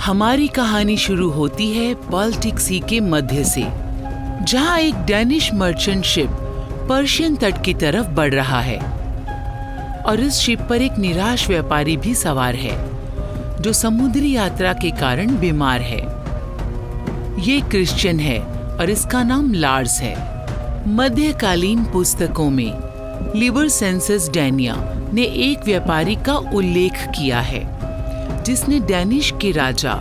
हमारी कहानी शुरू होती है बाल्टिक सी के मध्य से, जहां एक डैनिश मर्चेंट शिप पर्शियन तट की तरफ बढ़ रहा है और इस शिप पर एक निराश व्यापारी भी सवार है जो समुद्री यात्रा के कारण बीमार है। ये क्रिश्चियन है और इसका नाम लार्स है। मध्यकालीन पुस्तकों में लिबर सेंसस डैनिया ने एक व्यापारी का उल्लेख किया है जिसने डैनिश के राजा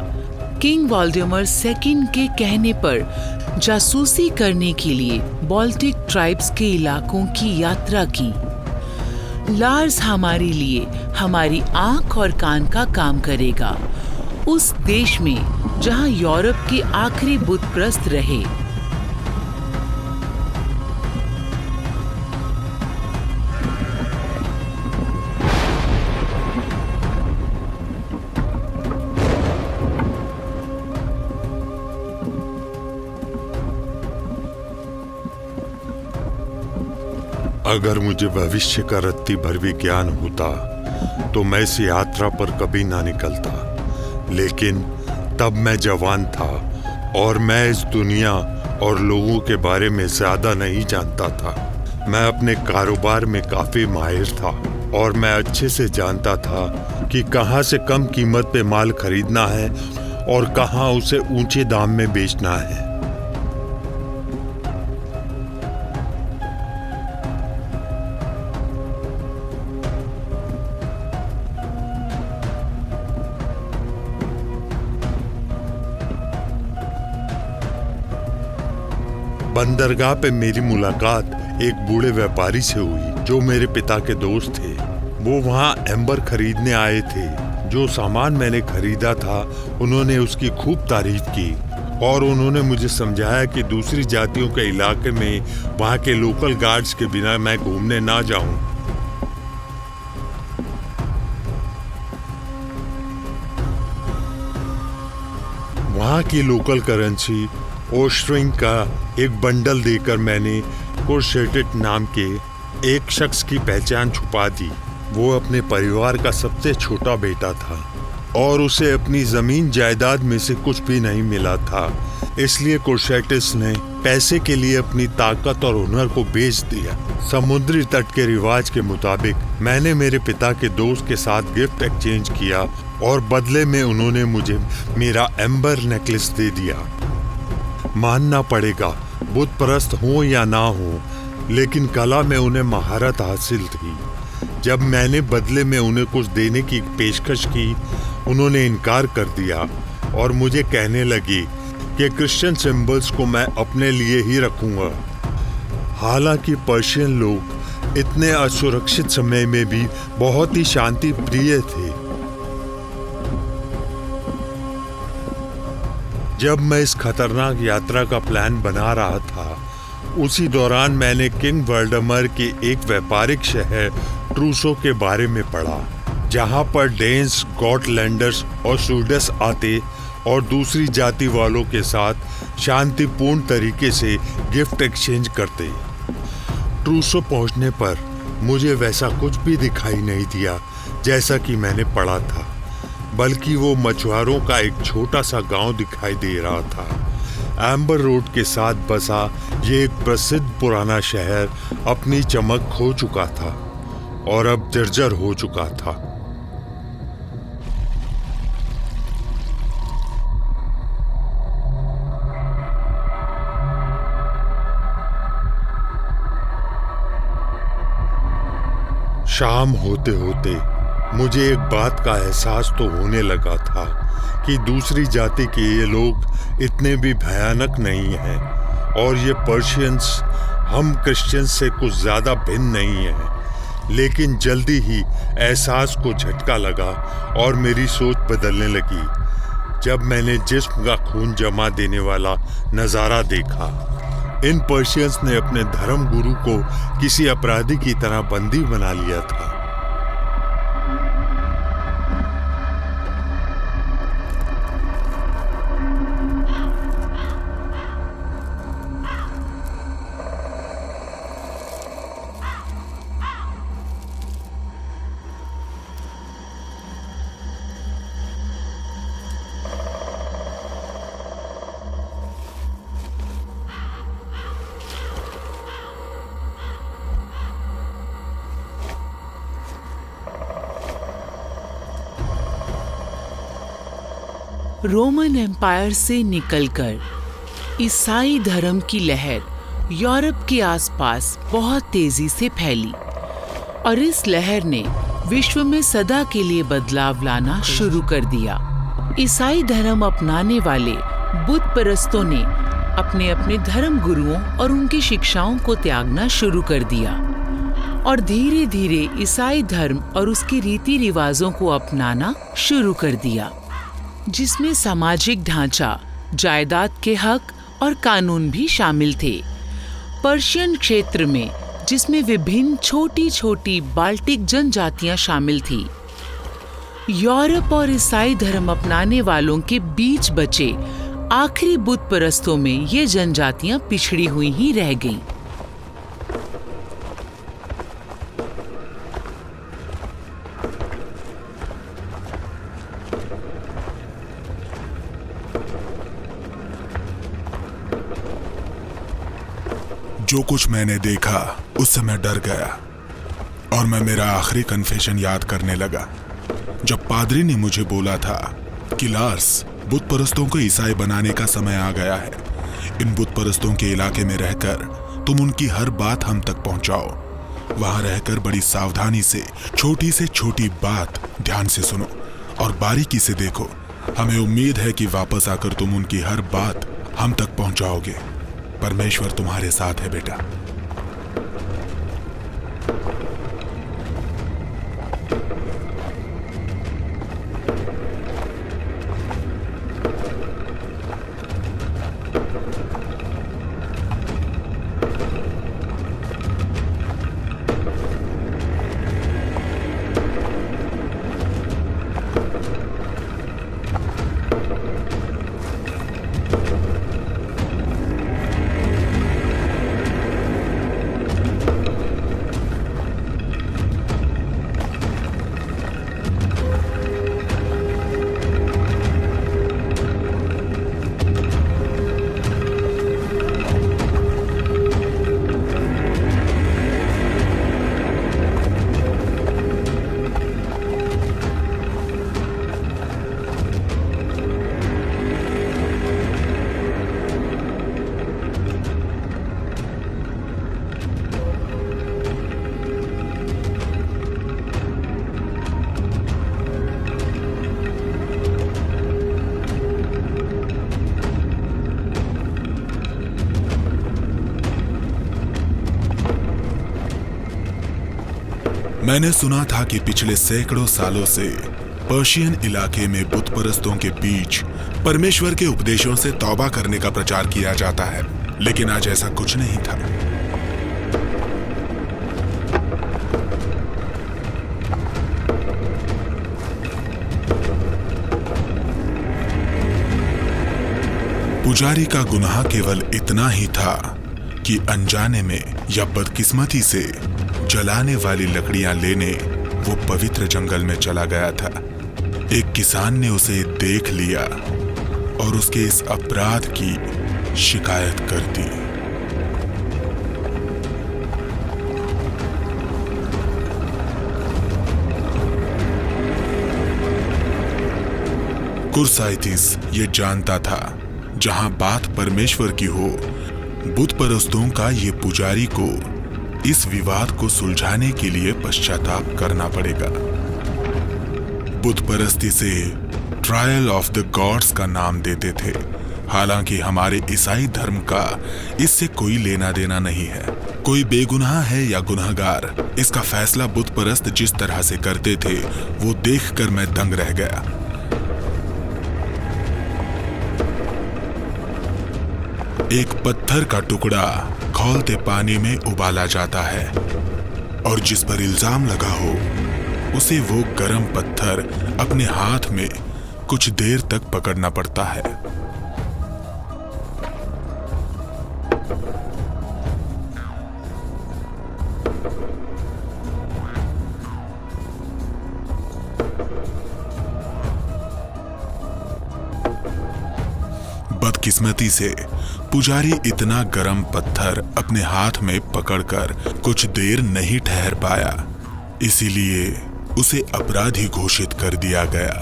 किंग वॉल्डेमर सेकंड के कहने पर जासूसी करने के लिए बाल्टिक ट्राइब्स के इलाकों की यात्रा की। लार्स हमारे लिए हमारी आंख और कान का काम करेगा, उस देश में जहां यूरोप के आखिरी बुतप्रस्त रहे। अगर मुझे भविष्य का रत्ती भर भी ज्ञान होता तो मैं इस यात्रा पर कभी ना निकलता, लेकिन तब मैं जवान था और मैं इस दुनिया और लोगों के बारे में ज्यादा नहीं जानता था। मैं अपने कारोबार में काफी माहिर था और मैं अच्छे से जानता था कि कहां से कम कीमत पे माल खरीदना है और कहां उसे ऊंचे दाम में बेचना है। बंदरगाह पे मेरी मुलाकात एक बूढ़े व्यापारी से हुई जो मेरे पिता के दोस्त थे। वो वहाँ एम्बर खरीदने आए थे। जो सामान मैंने खरीदा था उन्होंने उसकी खूब तारीफ की और उन्होंने मुझे समझाया कि दूसरी जातियों के इलाके में वहाँ के लोकल गार्ड्स के बिना मैं घूमने ना जाऊं। वहाँ की लोकल करेंसी ओस्ट्रिंग का एक बंडल देकर मैंने कोर्शेटेट नाम के एक शख्स की पहचान छुपा दी। वो अपने परिवार का सबसे छोटा बेटा था और उसे अपनी जमीन जायदाद में से कुछ भी नहीं मिला था, इसलिए कोर्शेटिस ने पैसे के लिए अपनी ताकत और हुनर को बेच दिया। समुद्री तट के रिवाज के मुताबिक मैंने मेरे पिता के दोस्त के साथ गिफ्ट एक्सचेंज किया और बदले में उन्होंने मुझे मेरा एम्बर नेकलेस दे दिया। मानना पड़ेगा, बुत परस्त हो या ना हो, लेकिन कला में उन्हें महारत हासिल थी। जब मैंने बदले में उन्हें कुछ देने की पेशकश की, उन्होंने इनकार कर दिया और मुझे कहने लगी कि क्रिश्चियन सिंबल्स को मैं अपने लिए ही रखूंगा। हालांकि पर्शियन लोग इतने असुरक्षित समय में भी बहुत ही शांति प्रिय थे। जब मैं इस खतरनाक यात्रा का प्लान बना रहा था, उसी दौरान मैंने किंग वॉल्डेमर के एक व्यापारिक शहर ट्रूसो के बारे में पढ़ा, जहां पर डेन्स, गॉटलैंडर्स और स्वीडिश आते और दूसरी जाति वालों के साथ शांतिपूर्ण तरीके से गिफ्ट एक्सचेंज करते। ट्रूसो पहुंचने पर मुझे वैसा कुछ भी दिखाई नहीं दिया जैसा कि मैंने पढ़ा था, बल्कि वो मछुआरों का एक छोटा सा गांव दिखाई दे रहा था। एम्बर रोड के साथ बसा ये एक प्रसिद्ध पुराना शहर अपनी चमक खो चुका था और अब जर्जर हो चुका था। शाम होते होते मुझे एक बात का एहसास तो होने लगा था कि दूसरी जाति के ये लोग इतने भी भयानक नहीं हैं और ये पर्शियंस हम क्रिश्चियंस से कुछ ज्यादा भिन्न नहीं हैं। लेकिन जल्दी ही एहसास को झटका लगा और मेरी सोच बदलने लगी जब मैंने जिस्म का खून जमा देने वाला नजारा देखा। इन पर्शियंस ने अपने धर्म गुरु को किसी अपराधी की तरह बंदी बना लिया था। रोमन एम्पायर से निकलकर ईसाई धर्म की लहर यूरोप के आसपास बहुत तेजी से फैली और इस लहर ने विश्व में सदा के लिए बदलाव लाना शुरू कर दिया। ईसाई धर्म अपनाने वाले बुत परस्तों ने अपने अपने धर्म गुरुओं और उनकी शिक्षाओं को त्यागना शुरू कर दिया और धीरे धीरे ईसाई धर्म और उसके रीति रिवाजों को अपनाना शुरू कर दिया, जिसमें सामाजिक ढांचा, जायदाद के हक और कानून भी शामिल थे। पर्शियन क्षेत्र में, जिसमें विभिन्न छोटी छोटी बाल्टिक जनजातियां शामिल थी, यूरोप और ईसाई धर्म अपनाने वालों के बीच बचे आखिरी बुत परस्तों में ये जनजातियां पिछड़ी हुई ही रह गईं। जो कुछ मैंने देखा उससे मैं डर गया और मैं मेरा आखिरी कन्फेशन याद करने लगा जब पादरी ने मुझे बोला था कि लार्स, बुत परस्तों को ईसाई बनाने का समय आ गया है। इन बुत परस्तों के इलाके में रहकर तुम उनकी हर बात हम तक पहुंचाओ। वहां रहकर बड़ी सावधानी से छोटी बात ध्यान से सुनो और बारीकी से देखो। हमें उम्मीद है कि वापस आकर तुम उनकी हर बात हम तक पहुंचाओगे। परमेश्वर तुम्हारे साथ है बेटा। मैंने सुना था कि पिछले सैकड़ों सालों से पर्शियन इलाके में बुत परस्तों के बीच परमेश्वर के उपदेशों से तौबा करने का प्रचार किया जाता है, लेकिन आज ऐसा कुछ नहीं था। पुजारी का गुनाह केवल इतना ही था कि अनजाने में या बदकिस्मती से जलाने वाली लकड़ियां लेने वो पवित्र जंगल में चला गया था। एक किसान ने उसे देख लिया और उसके इस अपराध की शिकायत कर दी। कुरसाइथिस ये जानता था जहां बात परमेश्वर की हो, बुत परस्तों का ये पुजारी को इस विवाद को सुलझाने के लिए पश्चाताप करना पड़ेगा। बुत परस्ती से ट्रायल ऑफ द गॉड्स का नाम देते थे। हालांकि हमारे ईसाई धर्म का इससे कोई लेना देना नहीं है। कोई बेगुनाह है या गुनहगार, इसका फैसला बुत परस्त जिस तरह से करते थे वो देखकर मैं दंग रह गया। एक पत्थर का टुकड़ा खौलते पानी में उबाला जाता है और जिस पर इल्जाम लगा हो उसे वो गरम पत्थर अपने हाथ में कुछ देर तक पकड़ना पड़ता है। बदकिस्मती से पुजारी इतना गरम पत्थर अपने हाथ में पकड़कर कुछ देर नहीं ठहर पाया, इसीलिए उसे अपराधी घोषित कर दिया गया।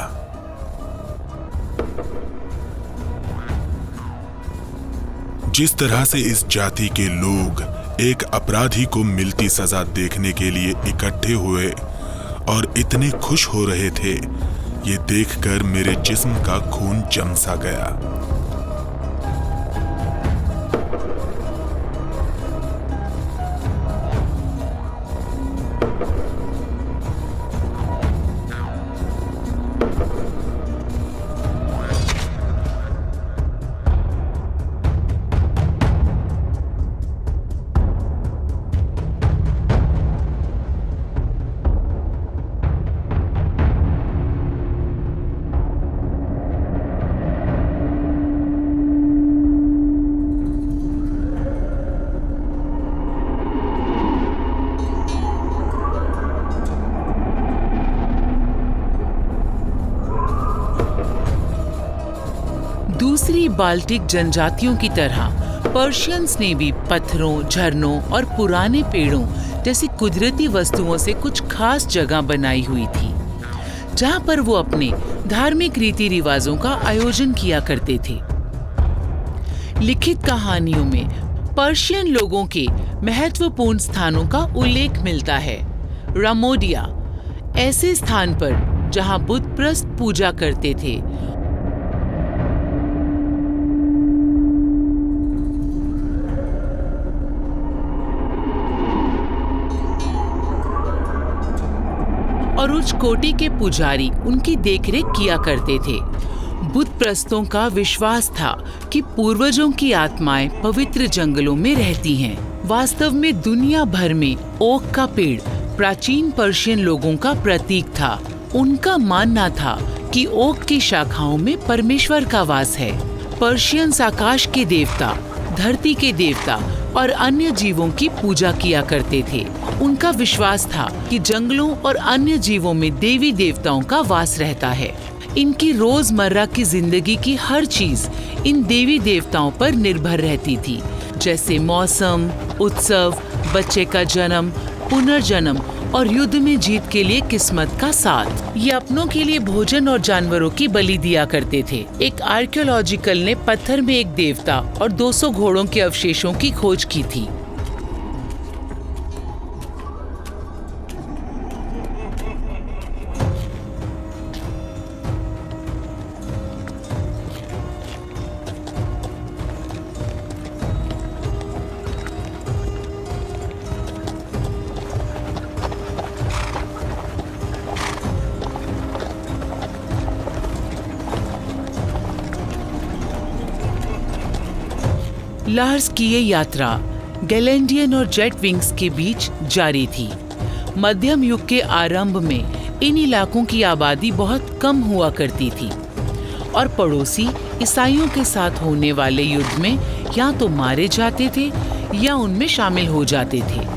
जिस तरह से इस जाति के लोग एक अपराधी को मिलती सजा देखने के लिए इकट्ठे हुए और इतने खुश हो रहे थे, ये देखकर मेरे जिस्म का खून जम सा गया। दूसरी बाल्टिक जनजातियों की तरह पर्शियंस ने भी पत्थरों, झरनों और पुराने पेड़ों जैसी कुदरती वस्तुओं से कुछ खास जगह बनाई हुई थी, जहां पर वो अपने धार्मिक रीति रिवाजों का आयोजन किया करते थे। लिखित कहानियों में पर्शियन लोगों के महत्वपूर्ण स्थानों का उल्लेख मिलता है। रामोडिया, ऐसे स्थान पर जहां बुतप्रस्त पूजा करते थे, और उच्च कोटि के पुजारी उनकी देखरेख किया करते थे। बुतप्रस्तों का विश्वास था कि पूर्वजों की आत्माएं पवित्र जंगलों में रहती हैं। वास्तव में दुनिया भर में ओक का पेड़ प्राचीन पर्शियन लोगों का प्रतीक था। उनका मानना था कि ओक की शाखाओं में परमेश्वर का वास है। पर्शियंस आकाश के देवता, धरती के देवता और अन्य जीवों की पूजा किया करते थे। उनका विश्वास था कि जंगलों और अन्य जीवों में देवी देवताओं का वास रहता है। इनकी रोजमर्रा की जिंदगी की हर चीज इन देवी देवताओं पर निर्भर रहती थी, जैसे मौसम, उत्सव, बच्चे का जन्म, पुनर्जन्म और युद्ध में जीत के लिए किस्मत का साथ। ये अपनों के लिए भोजन और जानवरों की बलि दिया करते थे। एक आर्कियोलॉजिकल ने पत्थर में एक देवता और 200 घोड़ों के अवशेषों की खोज की थी। लार्स की ये यात्रा गैलेंडियन और जेट विंग्स के बीच जारी थी। मध्यम युग के आरंभ में इन इलाकों की आबादी बहुत कम हुआ करती थी और पड़ोसी ईसाइयों के साथ होने वाले युद्ध में या तो मारे जाते थे या उनमें शामिल हो जाते थे।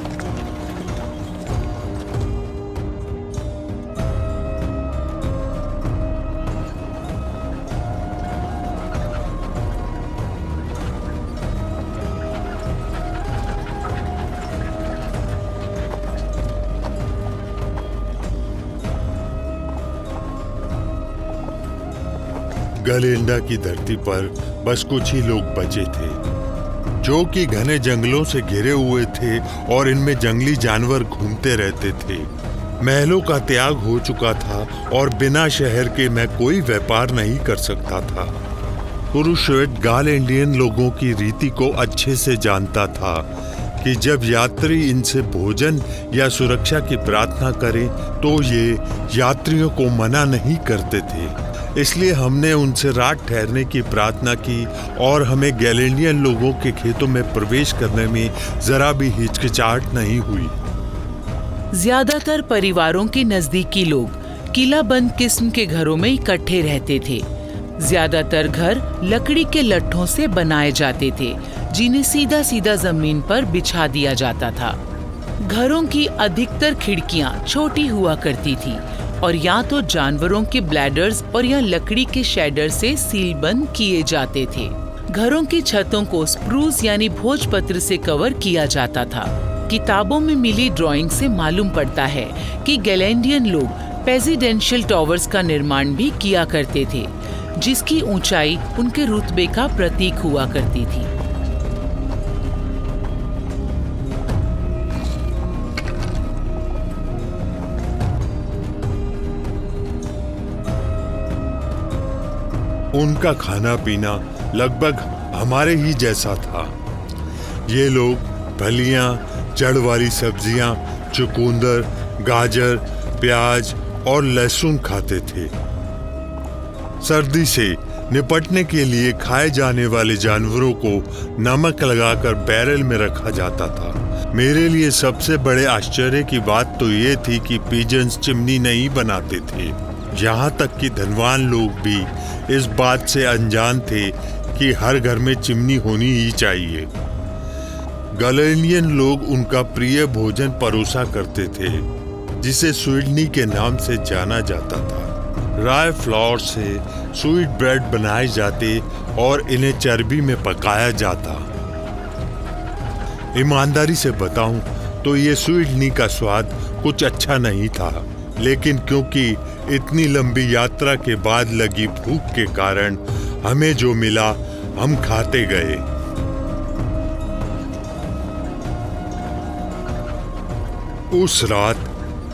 गलेंडा की धरती पर बस कुछ ही लोग बचे थे, जो कि घने जंगलों से घिरे हुए थे और इनमें जंगली जानवर घूमते रहते थे। महलों का त्याग हो चुका था और बिना शहर के मैं कोई व्यापार नहीं कर सकता था। कुरुश्वेट गालेंडियन लोगों की रीति को अच्छे से जानता था कि जब यात्री इनसे भोजन या सुरक्षा की प्रार्थना करें तो ये यात्रियों को मना नहीं करते थे। इसलिए हमने उनसे रात ठहरने की प्रार्थना की और हमें गैलेंडियन लोगों के खेतों में प्रवेश करने में जरा भी हिचकिचाहट नहीं हुई। ज्यादातर परिवारों के नजदीकी लोग किलाबंद किस्म के घरों में इकट्ठे रहते थे। ज्यादातर घर लकड़ी के लट्ठों से बनाए जाते थे, जिन्हें सीधा सीधा जमीन पर बिछा दिया जाता था। घरों की अधिकतर खिड़कियां छोटी हुआ करती थी और या तो जानवरों के ब्लैडर्स और या लकड़ी के शेडर से सीलबंद किए जाते थे। घरों की छतों को स्प्रूस यानी भोजपत्र से कवर किया जाता था। किताबों में मिली ड्राइंग से मालूम पड़ता है कि गैलेंडियन लोग प्रेसिडेंशियल टावर्स का निर्माण भी किया करते थे, जिसकी ऊंचाई उनके रुतबे का प्रतीक हुआ करती थी। उनका खाना पीना लगभग हमारे ही जैसा था। ये लोग फलियां, जड़ वाली सब्जियां, चुकंदर, गाजर, प्याज और लहसुन खाते थे। सर्दी से निपटने के लिए खाए जाने वाले जानवरों को नमक लगाकर बैरल में रखा जाता था। मेरे लिए सबसे बड़े आश्चर्य की बात तो ये थी कि पिजन्स चिमनी नहीं बनाते थे। यहाँ तक कि धनवान लोग भी इस बात से अनजान थे कि हर घर में चिमनी होनी ही चाहिए। गैलेंडियन लोग उनका प्रिय भोजन परोसा करते थे, जिसे स्वीडनी के नाम से जाना जाता था। राय फ्लावर से स्वीट ब्रेड बनाए जाते और इन्हें चर्बी में पकाया जाता। ईमानदारी से बताऊं तो ये स्वीडनी का स्वाद कुछ अच्छा नहीं था, लेकिन क्योंकि इतनी लंबी यात्रा के बाद लगी भूख के कारण हमें जो मिला हम खाते गए। उस रात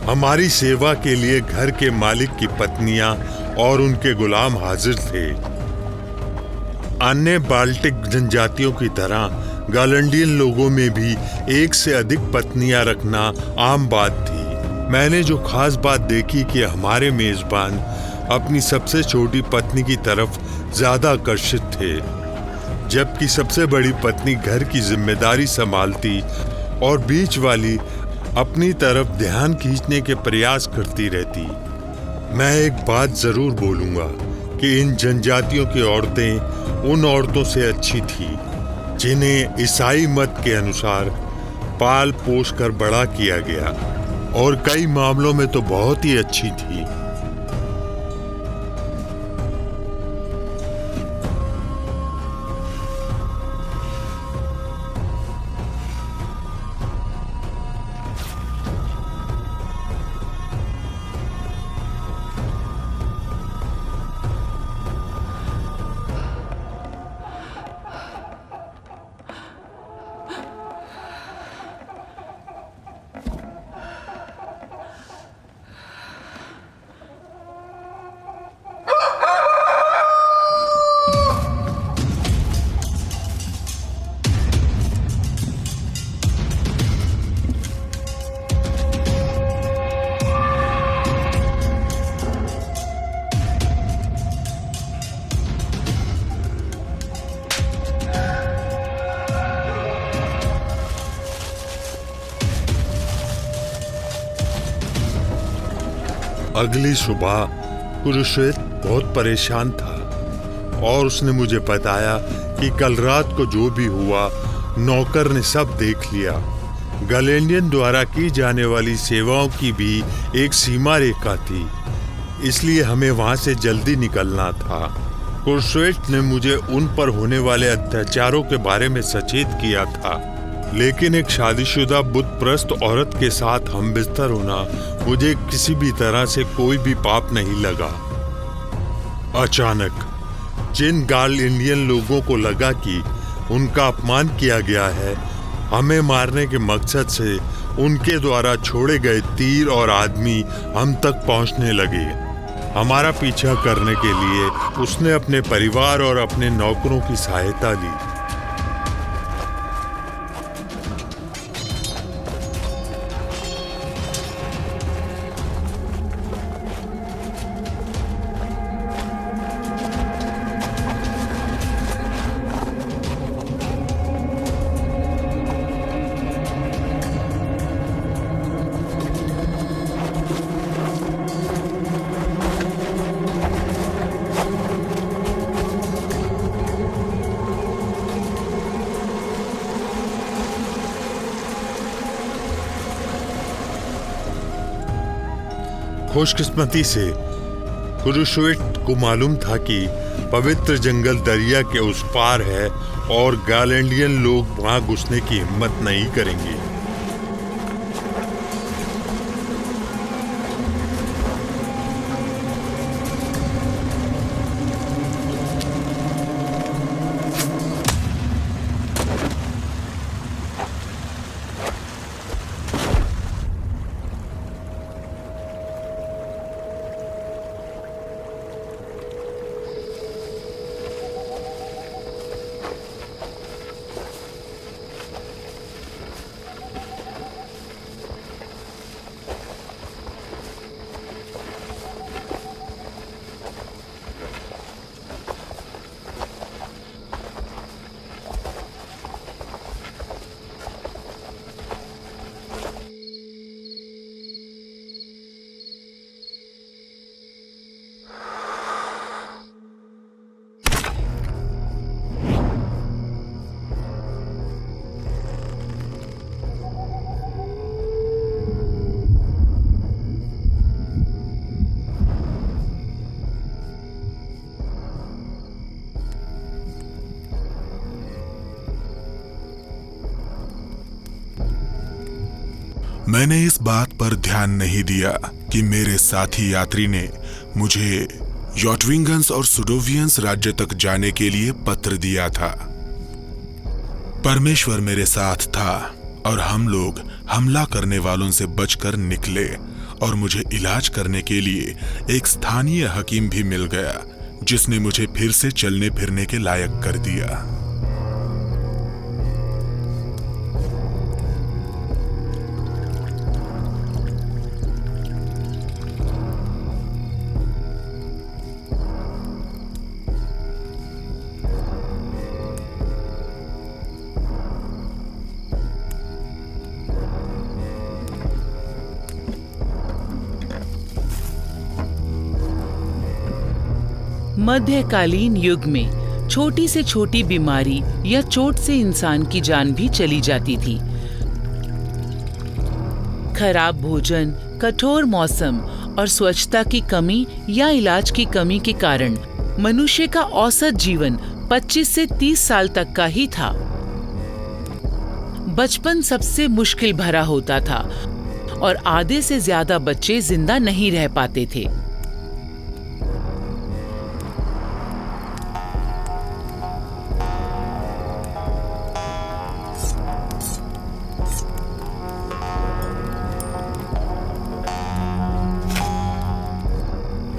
हमारी सेवा के लिए घर के मालिक की पत्नियां और उनके गुलाम हाजिर थे। अन्य बाल्टिक जनजातियों की तरह गैलेंडियन लोगों में भी एक से अधिक पत्नियां रखना आम बात थी। मैंने जो खास बात देखी कि हमारे मेजबान अपनी सबसे छोटी पत्नी की तरफ ज्यादा आकर्षित थे, जबकि सबसे बड़ी पत्नी घर की जिम्मेदारी संभालती और बीच वाली अपनी तरफ ध्यान खींचने के प्रयास करती रहती। मैं एक बात जरूर बोलूंगा कि इन जनजातियों की औरतें उन औरतों से अच्छी थी जिन्हें ईसाई मत के अनुसार पाल पोस कर बड़ा किया गया, और कई मामलों में तो बहुत ही अच्छी थी। अगली सुबह कुरुश्वेत बहुत परेशान था और उसने मुझे बताया कि कल रात को जो भी हुआ नौकर ने सब देख लिया। गैलेंडियन द्वारा की जाने वाली सेवाओं की भी एक सीमा रेखा थी, इसलिए हमें वहां से जल्दी निकलना था। कुरुश्वेत ने मुझे उन पर होने वाले अत्याचारों के बारे में सचेत किया था, लेकिन एक शादीशुदा बुत परस्त औरत के साथ हम बिस्तर होना मुझे किसी भी तरह से कोई भी पाप नहीं लगा। अचानक जिन गैलेंडियन लोगों को लगा कि उनका अपमान किया गया है, हमें मारने के मकसद से उनके द्वारा छोड़े गए तीर और आदमी हम तक पहुंचने लगे। हमारा पीछा करने के लिए उसने अपने परिवार और अपने नौकरों की सहायता ली। खुशकिस्मती से कुरुश्वेत को मालूम था कि पवित्र जंगल दरिया के उस पार है और गैलेंडियन लोग वहां घुसने की हिम्मत नहीं करेंगे। मैंने इस बात पर ध्यान नहीं दिया कि मेरे साथी यात्री ने मुझे योटविंगन्स और सुडोवियंस राज्य तक जाने के लिए पत्र दिया था। परमेश्वर मेरे साथ था और हम लोग हमला करने वालों से बचकर निकले और मुझे इलाज करने के लिए एक स्थानीय हकीम भी मिल गया, जिसने मुझे फिर से चलने फिरने के लायक कर दिया। मध्यकालीन युग में छोटी से छोटी बीमारी या चोट से इंसान की जान भी चली जाती थी। खराब भोजन, कठोर मौसम और स्वच्छता की कमी या इलाज की कमी के कारण मनुष्य का औसत जीवन 25 से 30 साल तक का ही था। बचपन सबसे मुश्किल भरा होता था और आधे से ज्यादा बच्चे जिंदा नहीं रह पाते थे।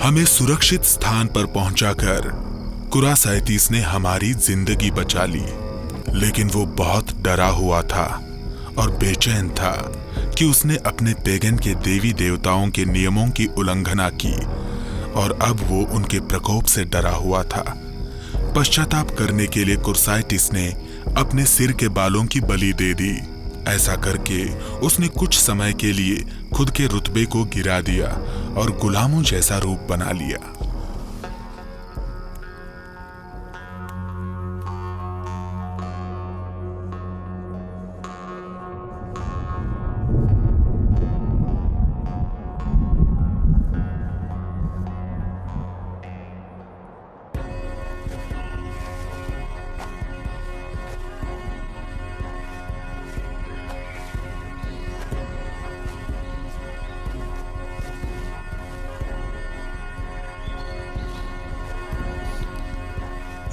हमें सुरक्षित स्थान पर पहुंचाकर कुरासाइटिस ने हमारी जिंदगी बचा ली, लेकिन वो बहुत डरा हुआ था और बेचैन था कि उसने अपने पेगन के देवी देवताओं के नियमों की उल्लंघना की और अब वो उनके प्रकोप से डरा हुआ था। पश्चाताप करने के लिए कुरासाइटिस ने अपने सिर के बालों की बलि दे दी। ऐसा करके उसने कुछ समय के लिए खुद के रुतबे को गिरा दिया और गुलामों जैसा रूप बना लिया।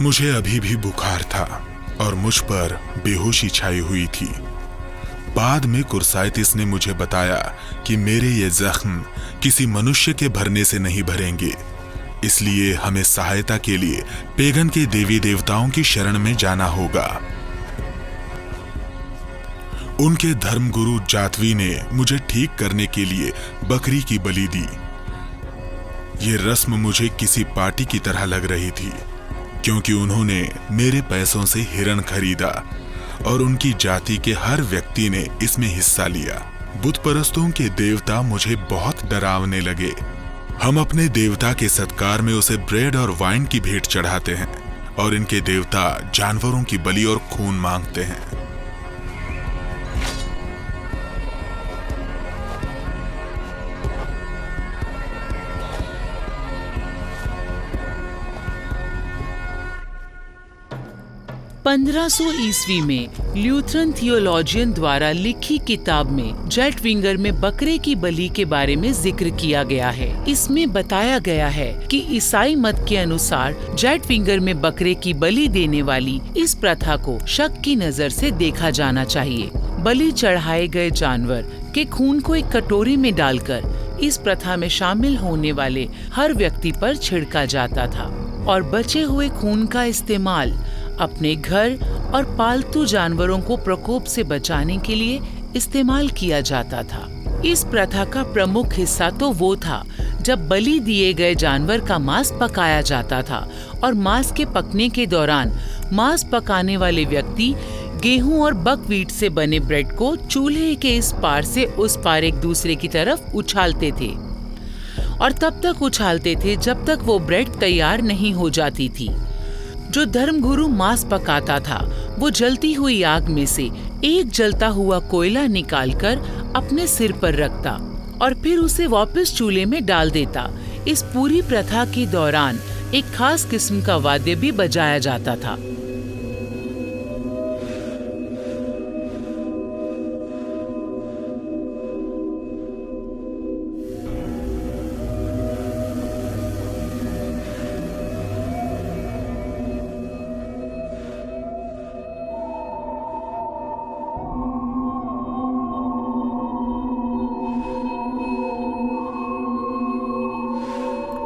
मुझे अभी भी बुखार था और मुझ पर बेहोशी छाई हुई थी। बाद में कुरासाइटिस ने मुझे बताया कि मेरे ये जख्म किसी मनुष्य के भरने से नहीं भरेंगे, इसलिए हमें सहायता के लिए पेगन के देवी देवताओं की शरण में जाना होगा। उनके धर्मगुरु जातवी ने मुझे ठीक करने के लिए बकरी की बलि दी। ये रस्म मुझे किसी पार्टी की तरह लग रही थी, क्योंकि उन्होंने मेरे पैसों से हिरण खरीदा और उनकी जाति के हर व्यक्ति ने इसमें हिस्सा लिया। बुत परस्तों के देवता मुझे बहुत डरावने लगे। हम अपने देवता के सत्कार में उसे ब्रेड और वाइन की भेंट चढ़ाते हैं और इनके देवता जानवरों की बलि और खून मांगते हैं। पंद्रह ईस्वी में ल्यूथरन थियोलॉजियन द्वारा लिखी किताब में जेटविंगर में बकरे की बलि के बारे में जिक्र किया गया है। इसमें बताया गया है कि ईसाई मत के अनुसार जेटविंगर में बकरे की बलि देने वाली इस प्रथा को शक की नजर से देखा जाना चाहिए। बलि चढ़ाए गए जानवर के खून को एक कटोरी में डालकर इस प्रथा में शामिल होने वाले हर व्यक्ति पर छिड़का जाता था और बचे हुए खून का इस्तेमाल अपने घर और पालतू जानवरों को प्रकोप से बचाने के लिए इस्तेमाल किया जाता था। इस प्रथा का प्रमुख हिस्सा तो वो था जब बलि दिए गए जानवर का मांस पकाया जाता था और मांस के पकने के दौरान मांस पकाने वाले व्यक्ति गेहूं और बकव्हीट से बने ब्रेड को चूल्हे के इस पार से उस पार एक दूसरे की तरफ उछालते थे और तब तक उछालते थे जब तक वो ब्रेड तैयार नहीं हो जाती थी। जो धर्मगुरु मांस पकाता था वो जलती हुई आग में से एक जलता हुआ कोयला निकालकर अपने सिर पर रखता और फिर उसे वापस चूल्हे में डाल देता। इस पूरी प्रथा के दौरान एक खास किस्म का वाद्य भी बजाया जाता था।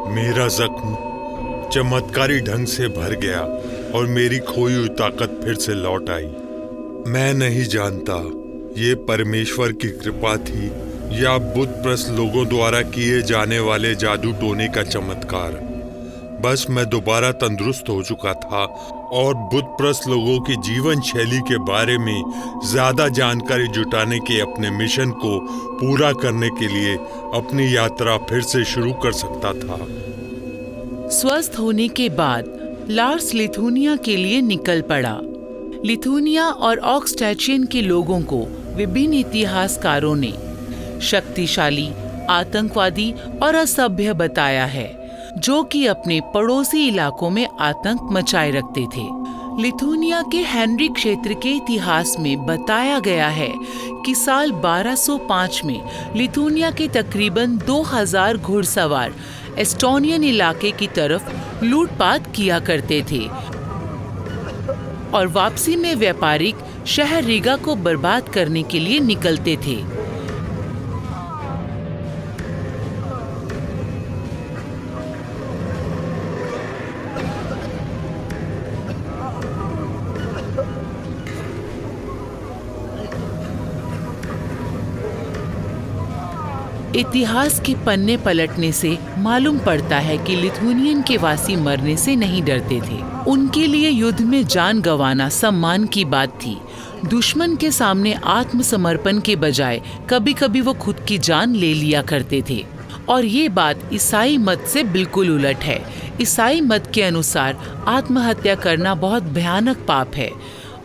मेरा जख्म चमत्कारी ढंग से भर गया और मेरी खोई हुई ताकत फिर से लौट आई। मैं नहीं जानता ये परमेश्वर की कृपा थी या बुतप्रस्त लोगों द्वारा किए जाने वाले जादू टोने का चमत्कार। बस मैं दोबारा तंदुरुस्त हो चुका था और बुतप्रस्त लोगों की जीवन शैली के बारे में ज्यादा जानकारी जुटाने के अपने मिशन को पूरा करने के लिए अपनी यात्रा फिर से शुरू कर सकता था। स्वस्थ होने के बाद लार्स लिथुनिया के लिए निकल पड़ा। लिथुनिया और ऑक्सटैचियन के लोगों को विभिन्न इतिहासकारों ने शक्तिशाली, आतंकवादी और असभ्य बताया है, जो कि अपने पड़ोसी इलाकों में आतंक मचाए रखते थे। लिथुनिया के हेनरी क्षेत्र के इतिहास में बताया गया है कि साल 1205 में लिथुनिया के तकरीबन 2000 घुड़सवार एस्टोनियन इलाके की तरफ लूटपाट किया करते थे और वापसी में व्यापारिक शहर रीगा को बर्बाद करने के लिए निकलते थे। इतिहास के पन्ने पलटने से मालूम पड़ता है कि लिथुनियन के वासी मरने से नहीं डरते थे। उनके लिए युद्ध में जान गंवाना सम्मान की बात थी। दुश्मन के सामने आत्मसमर्पण के बजाय कभी कभी वो खुद की जान ले लिया करते थे। और ये बात ईसाई मत से बिल्कुल उलट है। ईसाई मत के अनुसार आत्महत्या करना बहुत भयानक पाप है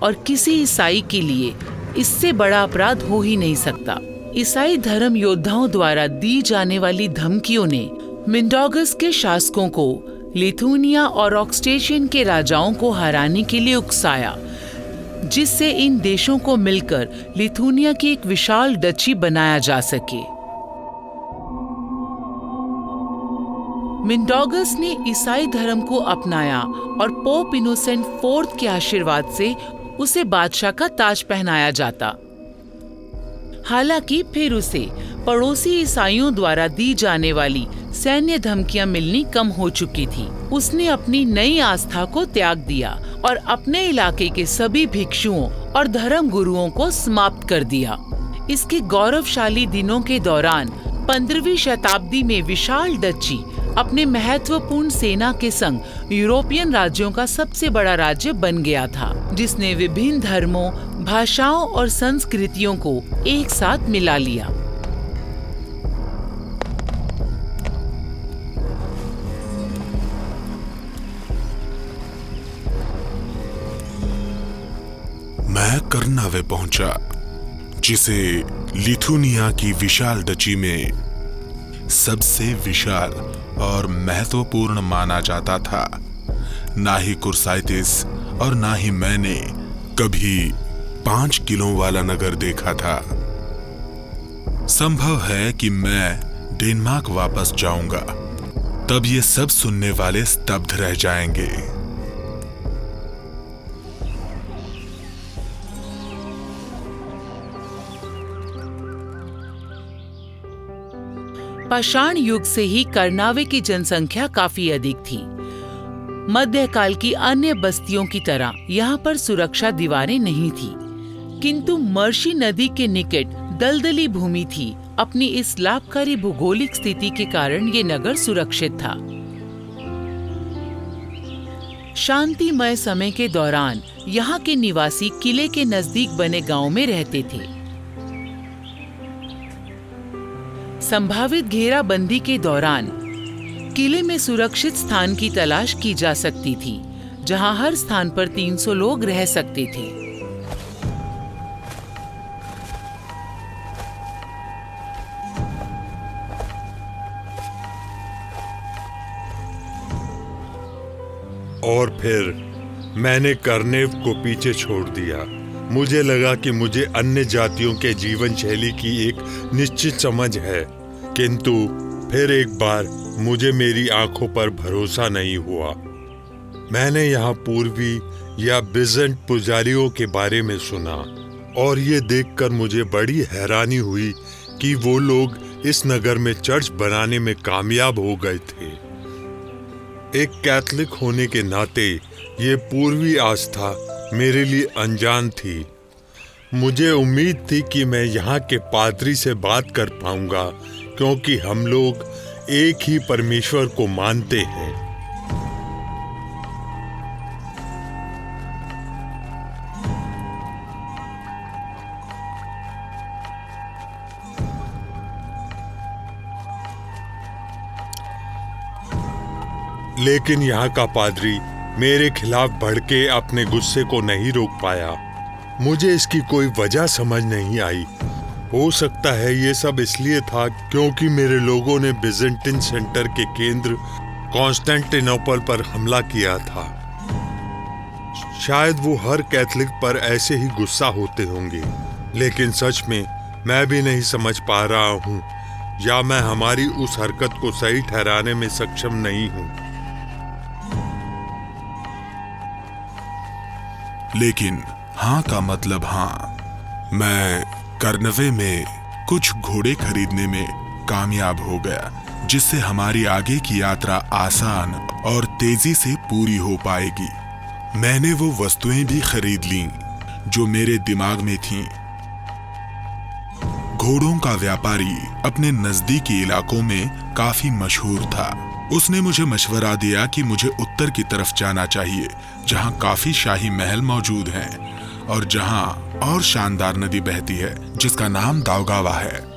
और किसी ईसाई के लिए इससे बड़ा अपराध हो ही नहीं सकता। ईसाई धर्म योद्धाओं द्वारा दी जाने वाली धमकियों ने मिंडोगस के शासकों को लिथुनिया और ऑक्सटेशियन के राजाओं को हराने के लिए उकसाया, जिससे इन देशों को मिलकर लिथुनिया की एक विशाल डची बनाया जा सके। मिंडोगस ने ईसाई धर्म को अपनाया और पोप इनोसेंट IV के आशीर्वाद से उसे बादशाह का ताज पहनाया जाता। हालांकि फिर उसे पड़ोसी ईसाइयों द्वारा दी जाने वाली सैन्य धमकियां मिलनी कम हो चुकी थी। उसने अपनी नई आस्था को त्याग दिया और अपने इलाके के सभी भिक्षुओं और धर्म गुरुओं को समाप्त कर दिया। इसके गौरवशाली दिनों के दौरान 15वीं शताब्दी में विशाल डची अपने महत्वपूर्ण सेना के संग यूरोपियन राज्यों का सबसे बड़ा राज्य बन गया था, जिसने विभिन्न धर्मों, भाषाओं और संस्कृतियों को एक साथ मिला लिया। मैं कर्नावे पहुंचा, जिसे लिथुनिया की विशाल डची में सबसे विशाल और महत्वपूर्ण माना जाता था। ना ही कुर्साइटिस और ना ही मैंने कभी 5 किलो वाला नगर देखा था। संभव है कि मैं डेनमार्क वापस जाऊंगा, तब ये सब सुनने वाले स्तब्ध रह जाएंगे। पाषाण युग से ही कर्नावे की जनसंख्या काफी अधिक थी। मध्यकाल की अन्य बस्तियों की तरह यहाँ पर सुरक्षा दीवारें नहीं थी, किंतु मर्शी नदी के निकट दलदली भूमि थी। अपनी इस लाभकारी भौगोलिक स्थिति के कारण ये नगर सुरक्षित था। शांतिमय समय के दौरान यहाँ के निवासी किले के नजदीक बने गांव में रहते थे। संभावित घेराबंदी के दौरान किले में सुरक्षित स्थान की तलाश की जा सकती थी, जहां हर स्थान पर 300 लोग रह सकते थे। और फिर मैंने कर्नेव को पीछे छोड़ दिया। मुझे लगा कि मुझे अन्य जातियों के जीवन शैली की एक निश्चित समझ है, किंतु फिर एक बार मुझे मेरी आंखों पर भरोसा नहीं हुआ। मैंने यहाँ पूर्वी या बिजेंट पुजारियों के बारे में सुना और ये देखकर मुझे बड़ी हैरानी हुई कि वो लोग इस नगर में चर्च बनाने में कामयाब हो गए थे। एक कैथलिक होने के नाते ये पूर्वी आस्था मेरे लिए अनजान थी। मुझे उम्मीद थी कि मैं यहाँ के पादरी से बात कर पाऊंगा, क्योंकि हम लोग एक ही परमेश्वर को मानते हैं। लेकिन यहाँ का पादरी मेरे खिलाफ भड़के अपने गुस्से को नहीं रोक पाया। मुझे इसकी कोई वजह समझ नहीं आई। हो सकता है ये सब इसलिए था क्योंकि मेरे लोगों ने बिजेंटिन सेंटर के केंद्र कॉन्स्टेंटिनोपल पर हमला किया था। शायद वो हर कैथलिक पर ऐसे ही गुस्सा होते होंगे, लेकिन सच में मैं भी नहीं समझ पा रहा हूँ, या मैं हमारी उस हरकत को सही ठहराने में सक्षम नहीं हूँ। लेकिन हाँ का मतलब हाँ। मैं कर्नवे में कुछ घोड़े खरीदने में कामयाब हो गया, जिससे हमारी आगे की यात्रा आसान और तेजी से पूरी हो पाएगी। मैंने वो वस्तुएं भी खरीद लीं जो मेरे दिमाग में थीं। घोड़ों का व्यापारी अपने नजदीकी इलाकों में काफी मशहूर था। उसने मुझे मशवरा दिया कि मुझे उत्तर की तरफ जाना चाहिए, जहां काफी शाही महल मौजूद हैं और जहां और शानदार नदी बहती है जिसका नाम दाउगावा है।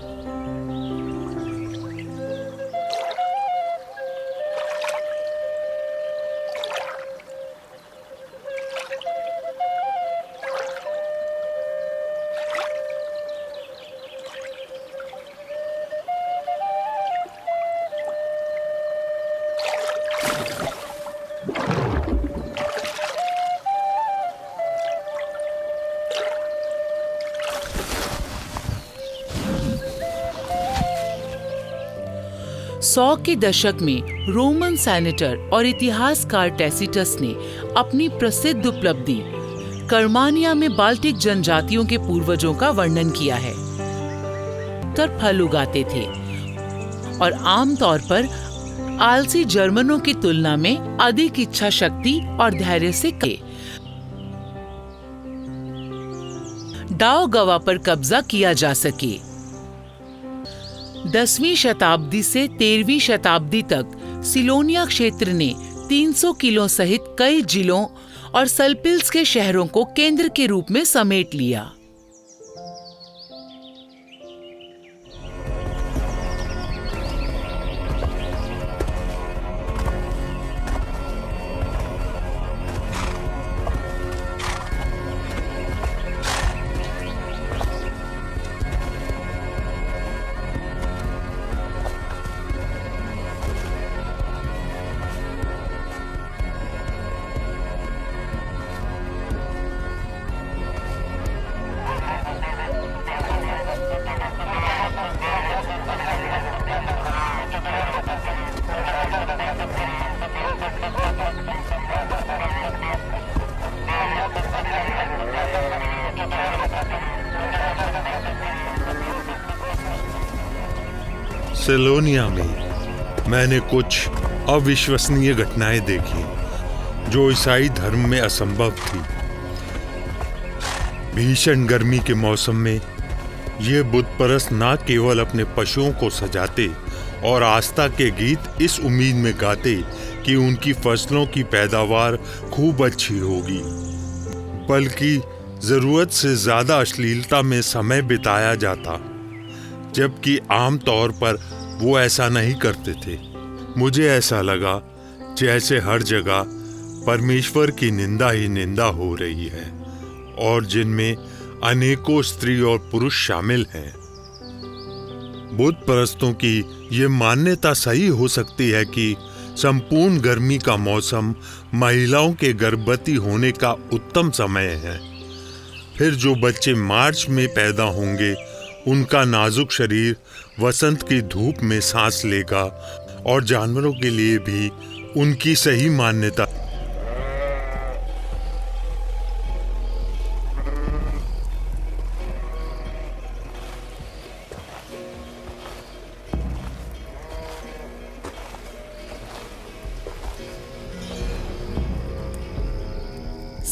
सौ के दशक में रोमन सेनेटर और इतिहासकार टैसिटस ने अपनी प्रसिद्ध उपलब्धि कर्मानिया में बाल्टिक जनजातियों के पूर्वजों का वर्णन किया है। तर फल उगाते थे और आमतौर पर आलसी जर्मनों की तुलना में अधिक इच्छा शक्ति और धैर्य से दाउगावा पर कब्जा किया जा सके। 10वीं शताब्दी से 13वीं शताब्दी तक सिलोनिया क्षेत्र ने 300 किलो सहित कई जिलों और सल्पिल्स के शहरों को केंद्र के रूप में समेट लिया। सेलोनिया में मैंने कुछ अविश्वसनीय घटनाएं देखी जो ईसाई धर्म में असंभव थी। भीषण गर्मी के मौसम में ये बुतपरस्त न केवल अपने पशुओं को सजाते और आस्था के गीत इस उम्मीद में गाते कि उनकी फसलों की पैदावार खूब अच्छी होगी, बल्कि जरूरत से ज्यादा अश्लीलता में समय बिताया जाता, जबकि आम तौर पर वो ऐसा नहीं करते थे। मुझे ऐसा लगा जैसे हर जगह परमेश्वर की निंदा ही निंदा हो रही है, और जिनमें अनेकों स्त्री और पुरुष शामिल हैं। बुत परस्तों की ये मान्यता सही हो सकती है कि संपूर्ण गर्मी का मौसम महिलाओं के गर्भवती होने का उत्तम समय है। फिर जो बच्चे मार्च में पैदा होंगे उनका नाजुक शरीर वसंत की धूप में सांस लेगा, और जानवरों के लिए भी उनकी सही मान्यता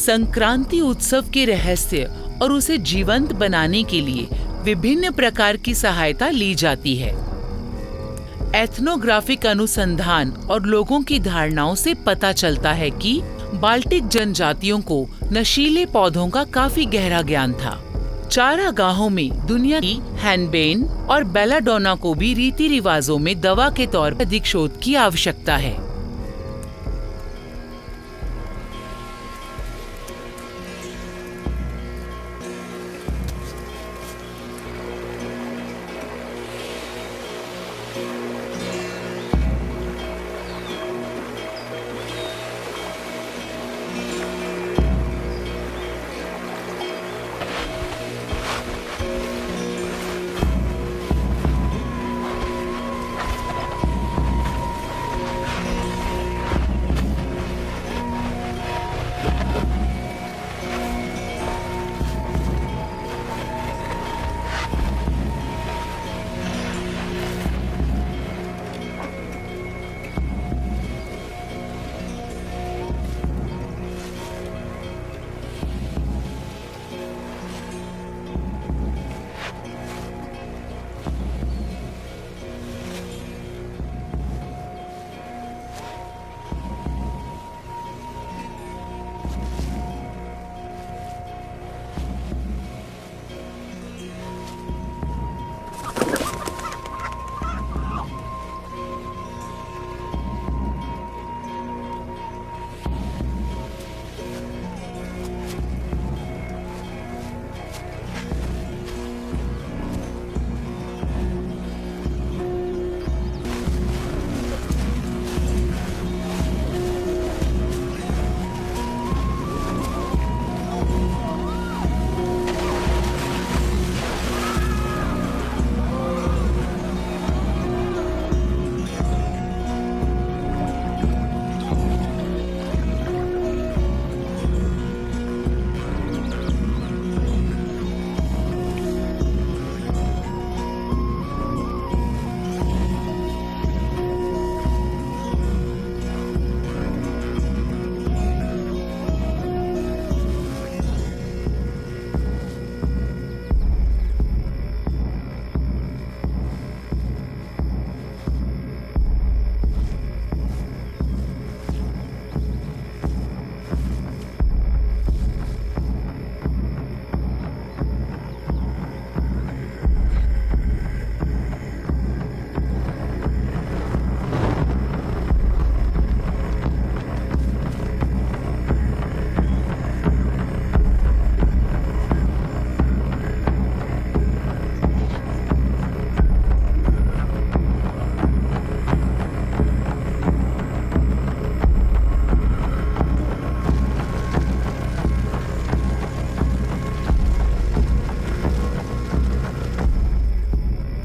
संक्रांति उत्सव के रहस्य और उसे जीवंत बनाने के लिए विभिन्न प्रकार की सहायता ली जाती है। एथनोग्राफिक अनुसंधान और लोगों की धारणाओं से पता चलता है कि बाल्टिक जनजातियों को नशीले पौधों का काफी गहरा ज्ञान था। चारागाहों में दुनिया की हैनबेन और बेलाडोना को भी रीति रिवाजों में दवा के तौर पर अधिक शोध की आवश्यकता है।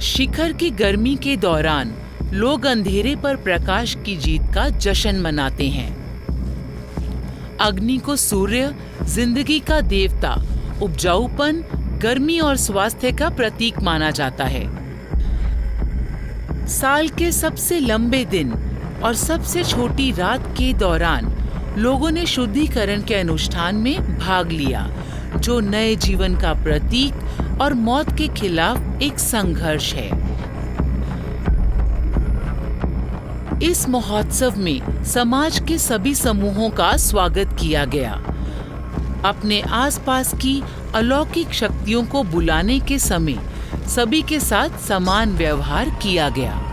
शिखर की गर्मी के दौरान लोग अंधेरे पर प्रकाश की जीत का जश्न मनाते हैं। अग्नि को सूर्य, जिंदगी का देवता, उपजाऊपन, गर्मी और स्वास्थ्य का प्रतीक माना जाता है। साल के सबसे लंबे दिन और सबसे छोटी रात के दौरान लोगों ने शुद्धिकरण के अनुष्ठान में भाग लिया, जो नए जीवन का प्रतीक और मौत के खिलाफ एक संघर्ष है। इस महोत्सव में समाज के सभी समूहों का स्वागत किया गया। अपने आसपास की अलौकिक शक्तियों को बुलाने के समय सभी के साथ समान व्यवहार किया गया।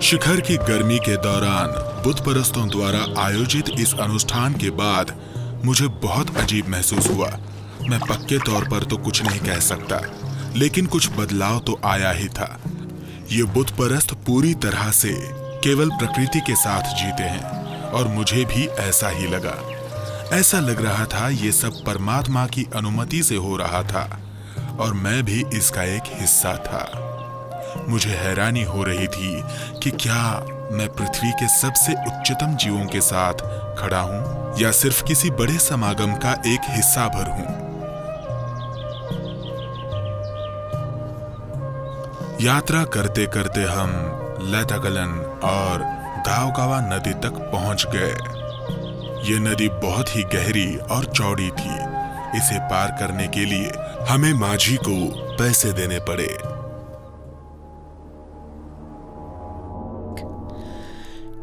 शिखर की गर्मी के दौरान बुत परस्तों द्वारा आयोजित इस अनुष्ठान के बाद मुझे बहुत अजीब महसूस हुआ। मैं पक्के तौर पर तो कुछ नहीं कह सकता, लेकिन कुछ बदलाव तो आया ही था। ये बुत परस्त पूरी तरह से केवल प्रकृति के साथ जीते हैं और मुझे भी ऐसा ही लगा। ऐसा लग रहा था ये सब परमात्मा की अनुमति से हो रहा था और मैं भी इसका एक हिस्सा था। मुझे हैरानी हो रही थी कि क्या मैं पृथ्वी के सबसे उच्चतम जीवों के साथ खड़ा हूं या सिर्फ किसी बड़े समागम का एक हिस्सा भर हूं। यात्रा करते करते हम लेटागलन और दावगावा नदी तक पहुंच गए। ये नदी बहुत ही गहरी और चौड़ी थी। इसे पार करने के लिए हमें माझी को पैसे देने पड़े।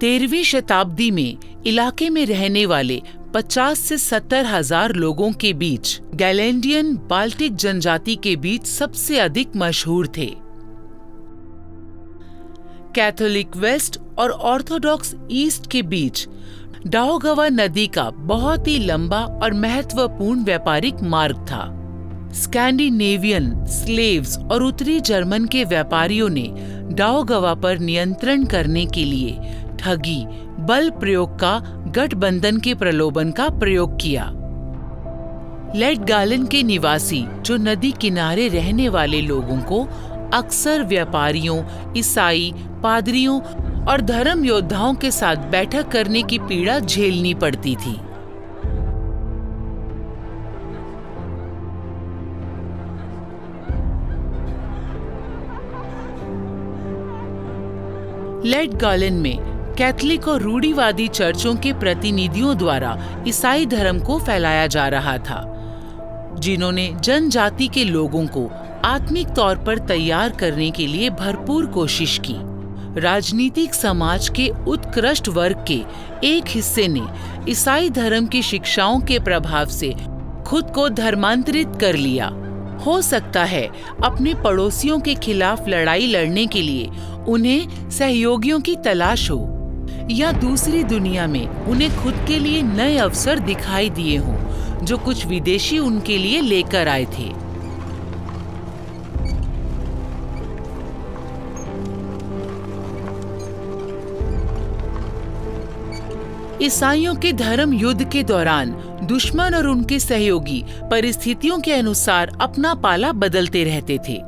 13वीं शताब्दी में इलाके में रहने वाले 50 से 70 हजार लोगों के बीच गैलेंडियन बाल्टिक जनजाति के बीच सबसे अधिक मशहूर थे। कैथोलिक वेस्ट और ऑर्थोडॉक्स ईस्ट के बीच दाउगावा नदी का बहुत ही लंबा और महत्वपूर्ण व्यापारिक मार्ग था। स्कैंडिनेवियन स्लेव्स और उत्तरी जर्मन के व्यापारियों ने दाउगावा पर नियंत्रण करने के लिए ठगी, बल प्रयोग का गठबंधन के प्रलोभन का प्रयोग किया। लेटगालन के निवासी जो नदी किनारे रहने वाले लोगों को अक्सर व्यापारियों, ईसाई, पादरियों और धर्म योद्धाओं के साथ बैठक करने की पीड़ा झेलनी पड़ती थी। लेटगालन में कैथलिक और रूढ़िवादी चर्चों के प्रतिनिधियों द्वारा ईसाई धर्म को फैलाया जा रहा था, जिन्होंने जनजाति के लोगों को आत्मिक तौर पर तैयार करने के लिए भरपूर कोशिश की। राजनीतिक समाज के उत्कृष्ट वर्ग के एक हिस्से ने ईसाई धर्म की शिक्षाओं के प्रभाव से खुद को धर्मांतरित कर लिया। हो सकता है अपने पड़ोसियों के खिलाफ लड़ाई लड़ने के लिए उन्हें सहयोगियों की तलाश हो, या दूसरी दुनिया में उन्हें खुद के लिए नए अवसर दिखाई दिए हों जो कुछ विदेशी उनके लिए लेकर आए थे। ईसाइयों के धर्म युद्ध के दौरान दुश्मन और उनके सहयोगी परिस्थितियों के अनुसार अपना पाला बदलते रहते थे।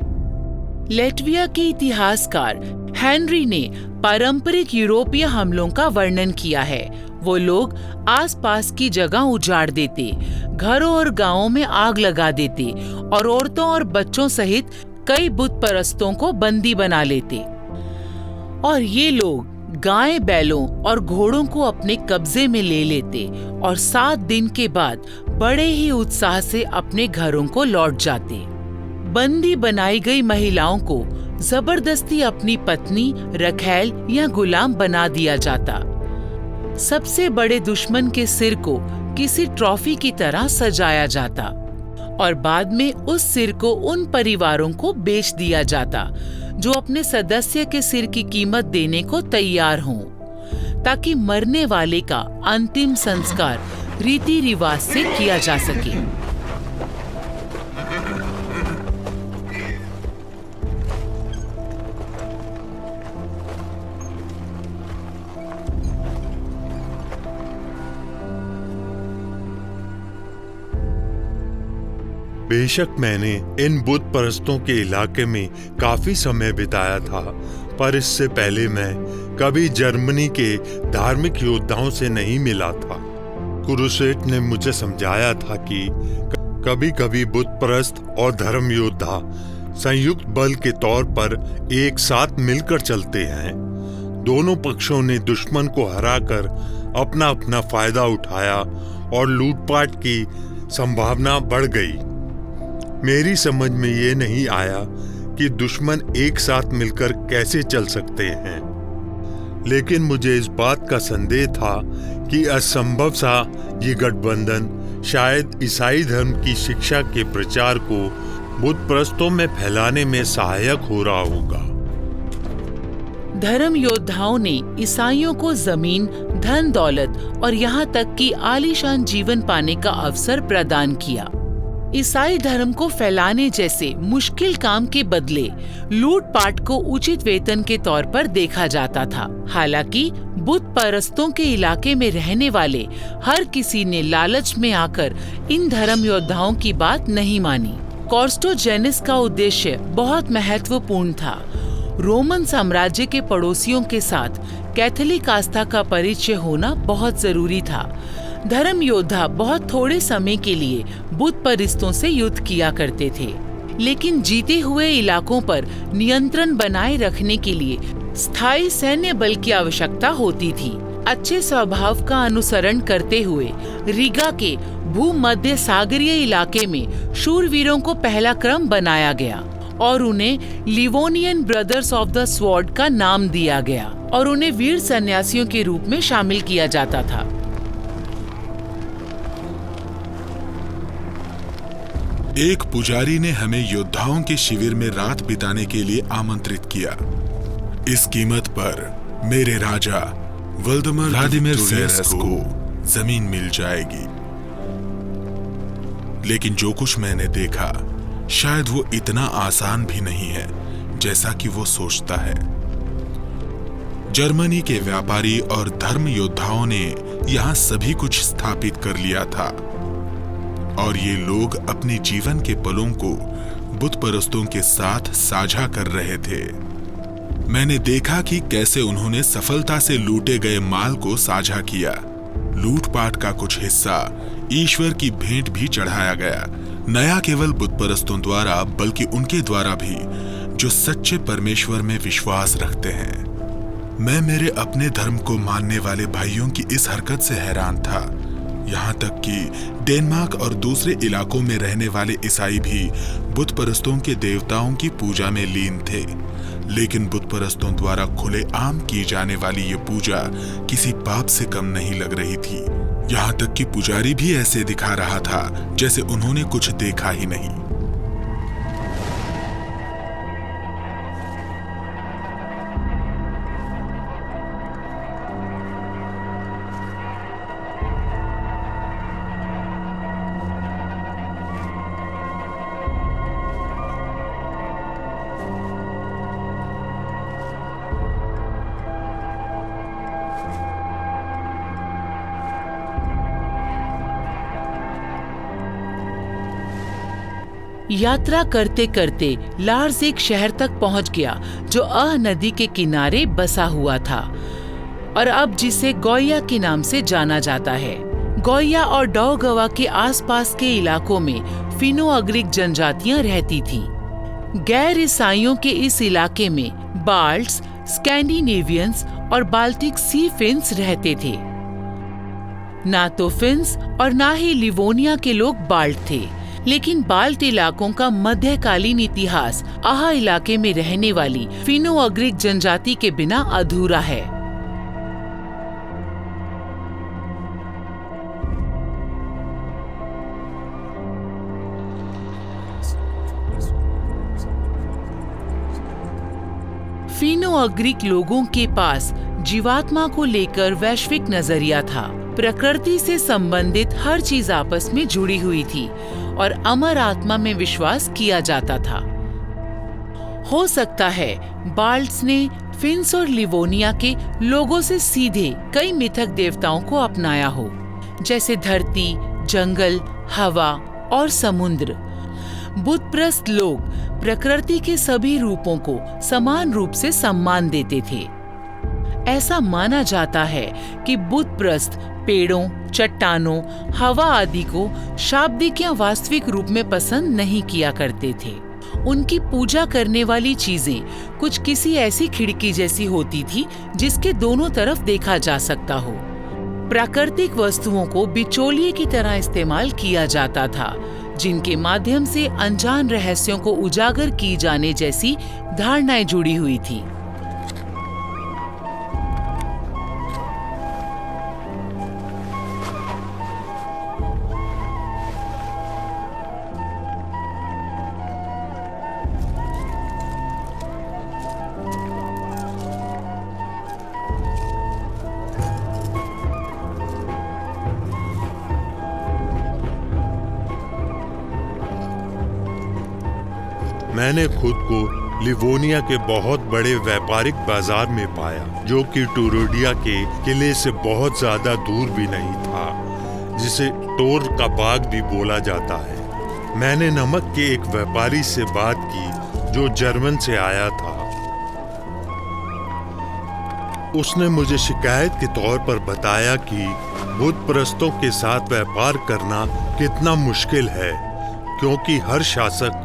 लेटविया के इतिहासकार हेनरी ने पारंपरिक यूरोपीय हमलों का वर्णन किया है। वो लोग आसपास की जगह उजाड़ देते, घरों और गांवों में आग लगा देते और औरतों और बच्चों सहित कई बुत परस्तों को बंदी बना लेते। और ये लोग गाय, बैलों और घोड़ों को अपने कब्जे में ले लेते और 7 दिन के बाद बड़े ही उत्साह से अपने घरों को लौट जाते। बंदी बनाई गई महिलाओं को जबरदस्ती अपनी पत्नी, रखैल या गुलाम बना दिया जाता। सबसे बड़े दुश्मन के सिर को किसी ट्रॉफी की तरह सजाया जाता और बाद में उस सिर को उन परिवारों को बेच दिया जाता जो अपने सदस्य के सिर की कीमत देने को तैयार हों, ताकि मरने वाले का अंतिम संस्कार रीति रिवाज से किया जा सके। बेशक मैंने इन बुत परस्तों के इलाके में काफी समय बिताया था, पर इससे पहले मैं कभी जर्मनी के धार्मिक योद्धाओं से नहीं मिला था। कुरुसेट ने मुझे समझाया था कि कभी कभी बुत परस्त और धर्म योद्धा संयुक्त बल के तौर पर एक साथ मिलकर चलते हैं। दोनों पक्षों ने दुश्मन को हराकर अपना अपना फायदा उठाया और लूटपाट की संभावना बढ़ गई। मेरी समझ में ये नहीं आया कि दुश्मन एक साथ मिलकर कैसे चल सकते हैं, लेकिन मुझे इस बात का संदेह था कि असंभव सा ये गठबंधन शायद ईसाई धर्म की शिक्षा के प्रचार को बुत परस्तों में फैलाने में सहायक हो रहा होगा। धर्म योद्धाओं ने ईसाइयों को जमीन, धन दौलत और यहाँ तक कि आलीशान जीवन पाने का अवसर प्रदान किया। ईसाई धर्म को फैलाने जैसे मुश्किल काम के बदले लूटपाट को उचित वेतन के तौर पर देखा जाता था। हालांकि बुत परस्तों के इलाके में रहने वाले हर किसी ने लालच में आकर इन धर्म योद्धाओं की बात नहीं मानी। कॉर्स्टोजेनिस का उद्देश्य बहुत महत्वपूर्ण था। रोमन साम्राज्य के पड़ोसियों के साथ कैथोलिक आस्था का परिचय होना बहुत जरूरी था। धर्म योद्धा बहुत थोड़े समय के लिए बुत परिस्तों से युद्ध किया करते थे, लेकिन जीते हुए इलाकों पर नियंत्रण बनाए रखने के लिए स्थायी सैन्य बल की आवश्यकता होती थी। अच्छे स्वभाव का अनुसरण करते हुए रीगा के भूमध्य सागरीय इलाके में शूरवीरों को पहला क्रम बनाया गया और उन्हें Livonian brothers of the sword का नाम दिया गया और उन्हें वीर सन्यासियों के रूप में शामिल किया जाता था। एक पुजारी ने हमें योद्धाओं के शिविर में रात बिताने के लिए आमंत्रित किया। इस कीमत पर मेरे राजा व्लादिमीर को जमीन मिल जाएगी। लेकिन जो कुछ मैंने देखा, शायद वो इतना आसान भी नहीं है जैसा कि वो सोचता है। जर्मनी के व्यापारी और धर्म योद्धाओं ने यहां सभी कुछ स्थापित कर लिया था और ये लोग अपने जीवन के पलों को बुत परस्तों के साथ साझा कर रहे थे। मैंने देखा कि कैसे उन्होंने सफलता से लूटे गए माल को साझा किया। लूटपाट का कुछ हिस्सा ईश्वर की भेंट भी चढ़ाया गया, नया केवल बुत परस्तों द्वारा बल्कि उनके द्वारा भी जो सच्चे परमेश्वर में विश्वास रखते हैं। मैं मेरे अपने धर्म को मानने वाले भाइयों की इस हरकत से हैरान था। यहाँ तक कि डेनमार्क और दूसरे इलाकों में रहने वाले ईसाई भी बुत परस्तों के देवताओं की पूजा में लीन थे, लेकिन बुत परस्तों द्वारा खुलेआम की जाने वाली ये पूजा किसी पाप से कम नहीं लग रही थी। यहाँ तक कि पुजारी भी ऐसे दिखा रहा था जैसे उन्होंने कुछ देखा ही नहीं। यात्रा करते करते लार्स एक शहर तक पहुंच गया जो नदी के किनारे बसा हुआ था और अब जिसे गोया के नाम से जाना जाता है। गोया और डौगवा के आसपास के इलाकों में फिनो-अग्रिक जनजातियां रहती थीं। गैर ईसाइयों के इस इलाके में बाल्ट्स, स्कैंडिनेवियंस और बाल्टिक सी फिन्स रहते थे। ना तो फिन्स और ना ही लिवोनिया के लोग बाल्ट थे, लेकिन बाल्ट इलाकों का मध्यकालीन इतिहास इलाके में रहने वाली फिनो-अग्रिक जनजाति के बिना अधूरा है। फिनो-अग्रिक लोगों के पास जीवात्मा को लेकर वैश्विक नजरिया था। प्रकृति से संबंधित हर चीज आपस में जुड़ी हुई थी और अमर आत्मा में विश्वास किया जाता था। हो सकता है बाल्ट्स ने फिन्स और लिवोनिया के लोगों से सीधे कई मिथक देवताओं को अपनाया हो, जैसे धरती, जंगल, हवा और समुद्र। बुतप्रस्त लोग प्रकृति के सभी रूपों को समान रूप से सम्मान देते थे। ऐसा माना जाता है कि बुतप्रस्त पेड़ों, चट्टानों, हवा आदि को शाब्दिक या वास्तविक रूप में पसंद नहीं किया करते थे। उनकी पूजा करने वाली चीजें कुछ किसी ऐसी खिड़की जैसी होती थी जिसके दोनों तरफ देखा जा सकता हो। प्राकृतिक वस्तुओं को बिचौलिए की तरह इस्तेमाल किया जाता था, जिनके माध्यम से अनजान रहस्यों को उजागर की जाने जैसी धारणाएं जुड़ी हुई थी। मैंने खुद को लिवोनिया के बहुत बड़े व्यापारिक बाजार में पाया, जो कि टूरोडिया के किले से बहुत ज्यादा दूर भी नहीं था, जिसे टोर का बाग भी बोला जाता है। मैंने नमक के एक व्यापारी से बात की जो जर्मन से आया था। उसने मुझे शिकायत के तौर पर बताया कि बुत परस्तों के साथ व्यापार करना कितना मुश्किल है, क्योंकि हर शासक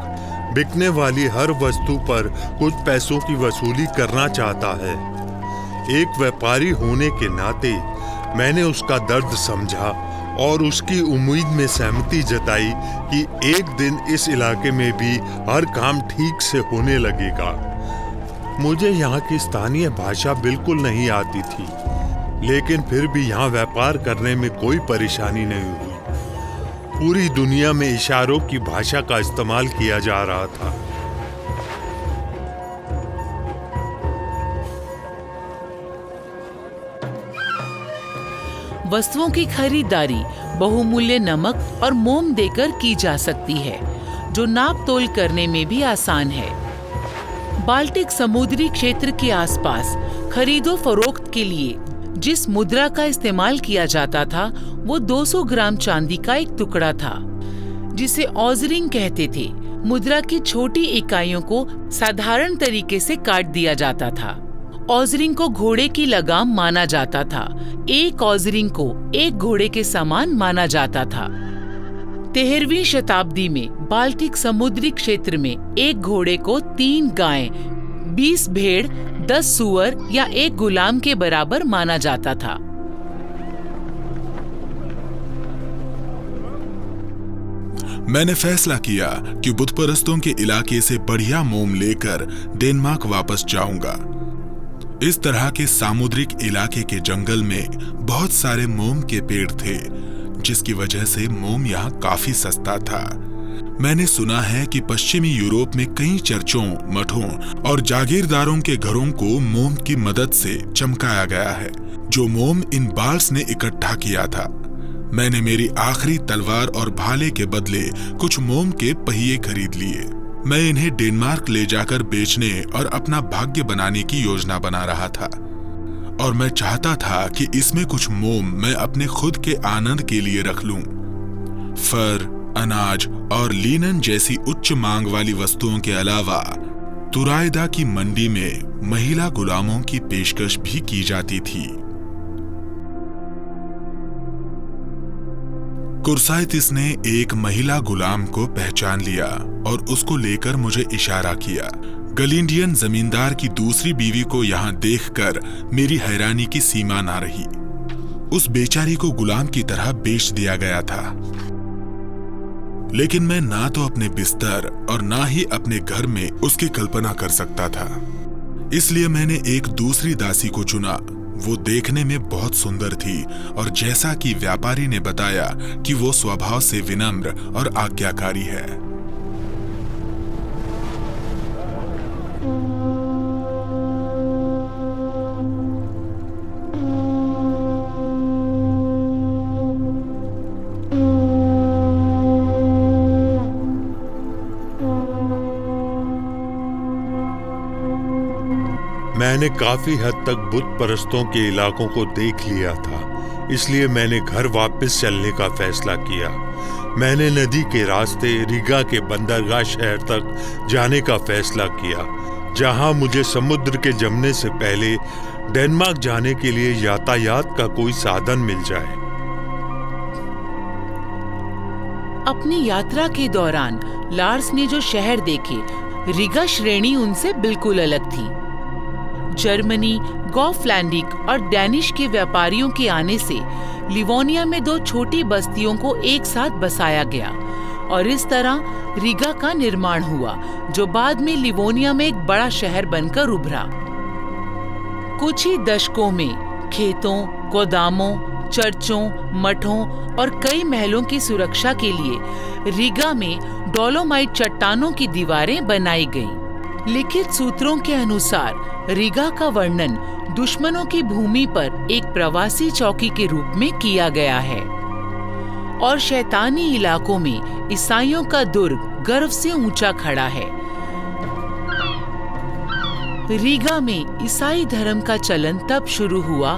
बिकने वाली हर वस्तु पर कुछ पैसों की वसूली करना चाहता है। एक व्यापारी होने के नाते मैंने उसका दर्द समझा और उसकी उम्मीद में सहमति जताई कि एक दिन इस इलाके में भी हर काम ठीक से होने लगेगा। मुझे यहाँ की स्थानीय भाषा बिल्कुल नहीं आती थी, लेकिन फिर भी यहाँ व्यापार करने में कोई परेशानी नहीं हुई। पूरी दुनिया में इशारों की भाषा का इस्तेमाल किया जा रहा था। वस्तुओं की खरीदारी बहुमूल्य नमक और मोम देकर की जा सकती है, जो नाप तोल करने में भी आसान है। बाल्टिक समुद्री क्षेत्र के आसपास खरीदो फरोख्त के लिए जिस मुद्रा का इस्तेमाल किया जाता था वो 200 ग्राम चांदी का एक टुकड़ा था, जिसे ऑजरिंग कहते थे। मुद्रा की छोटी इकाइयों को साधारण तरीके से काट दिया जाता था। ऑजरिंग को घोड़े की लगाम माना जाता था। एक ऑजरिंग को एक घोड़े के समान माना जाता था। 13वीं शताब्दी में बाल्टिक समुद्री क्षेत्र में एक घोड़े को 3 गायें, 20 भेड़, 10 सूअर या एक गुलाम के बराबर माना जाता था। मैंने फैसला किया कि बुत परस्तों के इलाके से बढ़िया मोम लेकर डेनमार्क वापस जाऊंगा। इस तरह के सामुद्रिक इलाके के जंगल में बहुत सारे मोम के पेड़ थे, जिसकी वजह से मोम यहाँ काफी सस्ता था। मैंने सुना है कि पश्चिमी यूरोप में कई चर्चों, मठों और जागीरदारों के घरों को मोम की मदद से चमकाया गया है, जो मोम इन बाल्स ने इकट्ठा किया था। मैंने मेरी आखिरी तलवार और भाले के बदले कुछ मोम के पहिए खरीद लिए। मैं इन्हें डेनमार्क ले जाकर बेचने और अपना भाग्य बनाने की योजना बना रहा था, और मैं चाहता था कि इसमें कुछ मोम मैं अपने खुद के आनंद के लिए रख लूं। फर, अनाज और लीनन जैसी उच्च मांग वाली वस्तुओं के अलावा तुराइदा की मंडी में महिला गुलामों की पेशकश भी की जाती थी। कुर्साइतिस ने एक महिला गुलाम को पहचान लिया और उसको लेकर मुझे इशारा किया। गलिंडियन जमींदार की दूसरी बीवी को यहाँ देखकर मेरी हैरानी की सीमा ना रही। उस बेचारी को गुलाम की तरह बेच दिया गया था, लेकिन मैं ना तो अपने बिस्तर और ना ही अपने घर में उसकी कल्पना कर सकता था। इसलिए मैंने एक दूसरी दासी को चुना। वो देखने में बहुत सुंदर थी और जैसा कि व्यापारी ने बताया कि वो स्वभाव से विनम्र और आज्ञाकारी है। मैंने काफी हद तक बुत परस्तों के इलाकों को देख लिया था, इसलिए मैंने घर वापस चलने का फैसला किया। मैंने नदी के रास्ते रीगा के बंदरगाह शहर तक जाने का फैसला किया, जहां मुझे समुद्र के जमने से पहले डेनमार्क जाने के लिए यातायात का कोई साधन मिल जाए। अपनी यात्रा के दौरान लार्स ने जो शहर देखे, रीगा श्रेणी उनसे बिल्कुल अलग थी। जर्मनी, गॉफलैंडिक और डैनिश के व्यापारियों के आने से लिवोनिया में 2 छोटी बस्तियों को एक साथ बसाया गया और इस तरह रीगा का निर्माण हुआ, जो बाद में लिवोनिया में एक बड़ा शहर बनकर उभरा। कुछ ही दशकों में खेतों, गोदामों, चर्चों, मठों और कई महलों की सुरक्षा के लिए रीगा में डोलोमाइट चट्टानों की दीवारें बनाई गईं। लिखित सूत्रों के अनुसार रीगा का वर्णन दुश्मनों की भूमि पर एक प्रवासी चौकी के रूप में किया गया है और शैतानी इलाकों में ईसाइयों का दुर्ग गर्व से ऊंचा खड़ा है, रीगा में ईसाई धर्म का चलन तब शुरू हुआ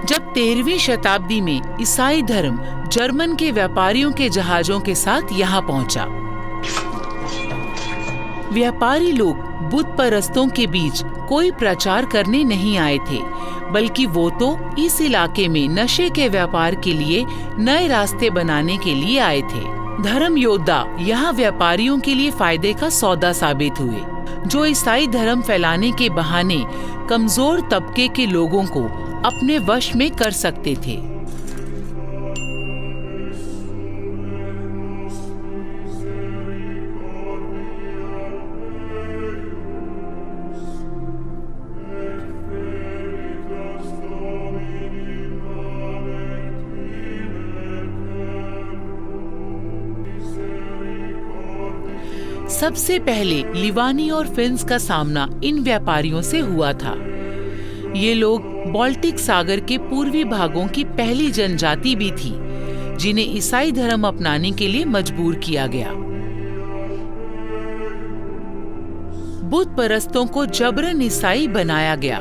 जब 13वीं शताब्दी में ईसाई धर्म जर्मन के व्यापारियों के जहाजों के साथ यहाँ पहुंचा। व्यापारी लोग बुत परस्तों के बीच कोई प्रचार करने नहीं आए थे, बल्कि वो तो इस इलाके में नशे के व्यापार के लिए नए रास्ते बनाने के लिए आए थे। धर्म योद्धा यहाँ व्यापारियों के लिए फायदे का सौदा साबित हुए, जो ईसाई धर्म फैलाने के बहाने कमजोर तबके के लोगों को अपने वश में कर सकते थे। सबसे पहले लिवानी और फिन्स का सामना इन व्यापारियों से हुआ था। ये लोग बाल्टिक सागर के पूर्वी भागों की पहली जनजाति भी थी, जिन्हें ईसाई धर्म अपनाने के लिए मजबूर किया गया। बुत परस्तों को जबरन ईसाई बनाया गया।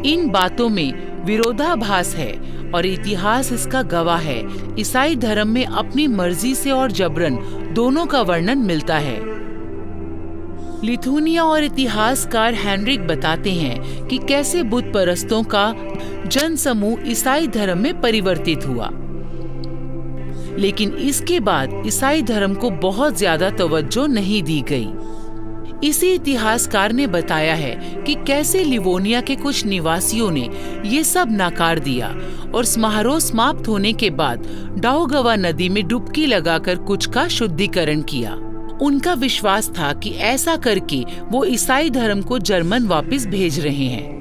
इन बातों में विरोधाभास है और इतिहास इसका गवाह है। ईसाई धर्म में अपनी मर्जी से और जबरन दोनों का वर्णन मिलता है। लिथुनिया और इतिहासकार हेनरिक बताते हैं कि कैसे बुत परस्तों का जनसमूह ईसाई धर्म में परिवर्तित हुआ, लेकिन इसके बाद ईसाई धर्म को बहुत ज्यादा तवज्जो नहीं दी गई। इसी इतिहासकार ने बताया है कि कैसे लिवोनिया के कुछ निवासियों ने ये सब नकार दिया और समारोह समाप्त होने के बाद डाउगवा नदी में डुबकी लगाकर कुछ का शुद्धिकरण किया। उनका विश्वास था कि ऐसा करके वो ईसाई धर्म को जर्मन वापस भेज रहे हैं।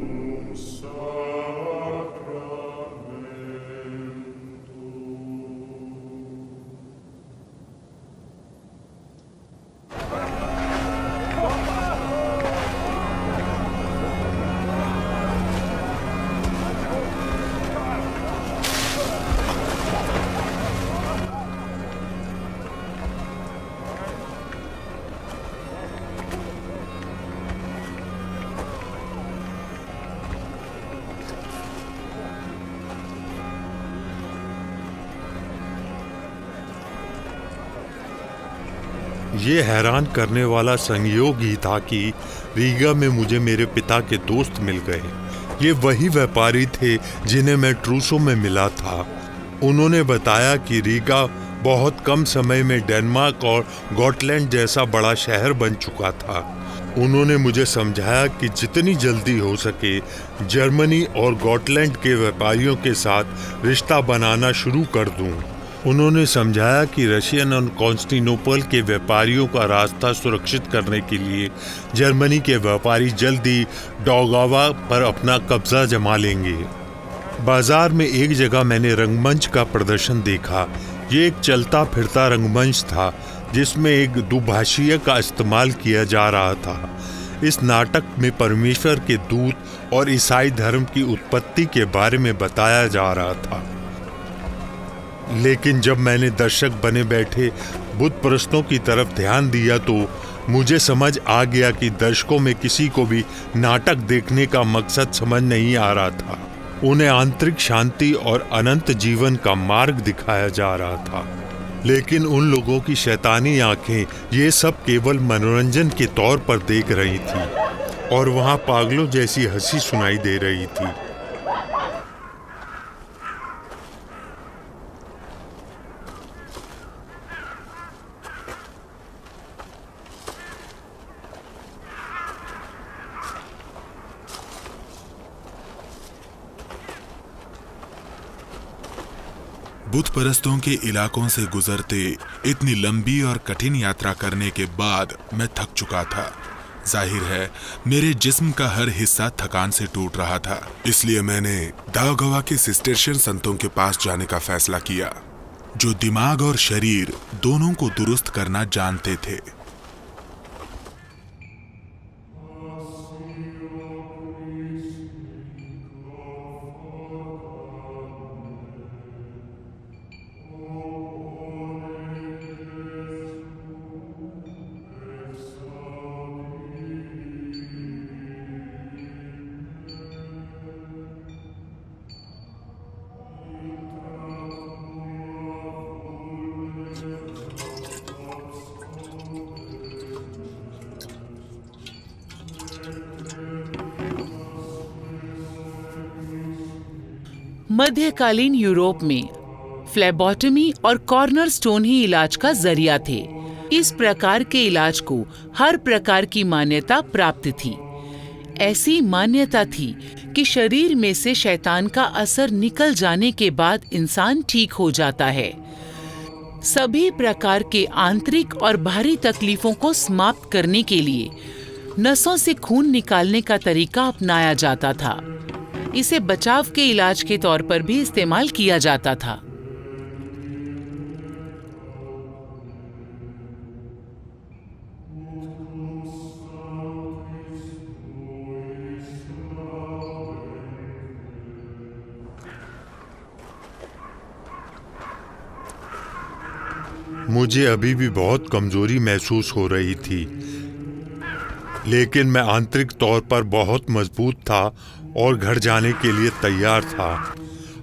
ये हैरान करने वाला संयोग ही था कि रीगा में मुझे मेरे पिता के दोस्त मिल गए। ये वही व्यापारी थे जिन्हें मैं ट्रूसो में मिला था। उन्होंने बताया कि रीगा बहुत कम समय में डेनमार्क और गॉटलैंड जैसा बड़ा शहर बन चुका था। उन्होंने मुझे समझाया कि जितनी जल्दी हो सके जर्मनी और गॉटलैंड के व्यापारियों के साथ रिश्ता बनाना शुरू कर दूं। उन्होंने समझाया कि रशियन और कॉन्स्टेंटिनोपल के व्यापारियों का रास्ता सुरक्षित करने के लिए जर्मनी के व्यापारी जल्दी डाउगावा पर अपना कब्जा जमा लेंगे। बाजार में एक जगह मैंने रंगमंच का प्रदर्शन देखा। ये एक चलता फिरता रंगमंच था जिसमें एक दुभाषीय का इस्तेमाल किया जा रहा था। इस नाटक में परमेश्वर के दूत और ईसाई धर्म की उत्पत्ति के बारे में बताया जा रहा था। लेकिन जब मैंने दर्शक बने बैठे बुत परस्तों की तरफ ध्यान दिया तो मुझे समझ आ गया कि दर्शकों में किसी को भी नाटक देखने का मकसद समझ नहीं आ रहा था। उन्हें आंतरिक शांति और अनंत जीवन का मार्ग दिखाया जा रहा था, लेकिन उन लोगों की शैतानी आंखें ये सब केवल मनोरंजन के तौर पर देख रही थी और वहां पागलों जैसी हंसी सुनाई दे रही थी। बुत परस्तों के इलाकों से गुजरते इतनी लंबी और कठिन यात्रा करने के बाद मैं थक चुका था। जाहिर है मेरे जिस्म का हर हिस्सा थकान से टूट रहा था। इसलिए मैंने दाउगवा के सिस्टरशियन संतों के पास जाने का फैसला किया, जो दिमाग और शरीर दोनों को दुरुस्त करना जानते थे। मध्यकालीन यूरोप में फ्लेबोटमी और कॉर्नर स्टोन ही इलाज का जरिया थे। इस प्रकार के इलाज को हर प्रकार की मान्यता प्राप्त थी। ऐसी मान्यता थी कि शरीर में से शैतान का असर निकल जाने के बाद इंसान ठीक हो जाता है। सभी प्रकार के आंतरिक और बाहरी तकलीफों को समाप्त करने के लिए नसों से खून निकालने का तरीका अपनाया जाता था। इसे बचाव के इलाज के तौर पर भी इस्तेमाल किया जाता था। मुझे अभी भी बहुत कमजोरी महसूस हो रही थी, लेकिन मैं आंतरिक तौर पर बहुत मजबूत था और घर जाने के लिए तैयार था।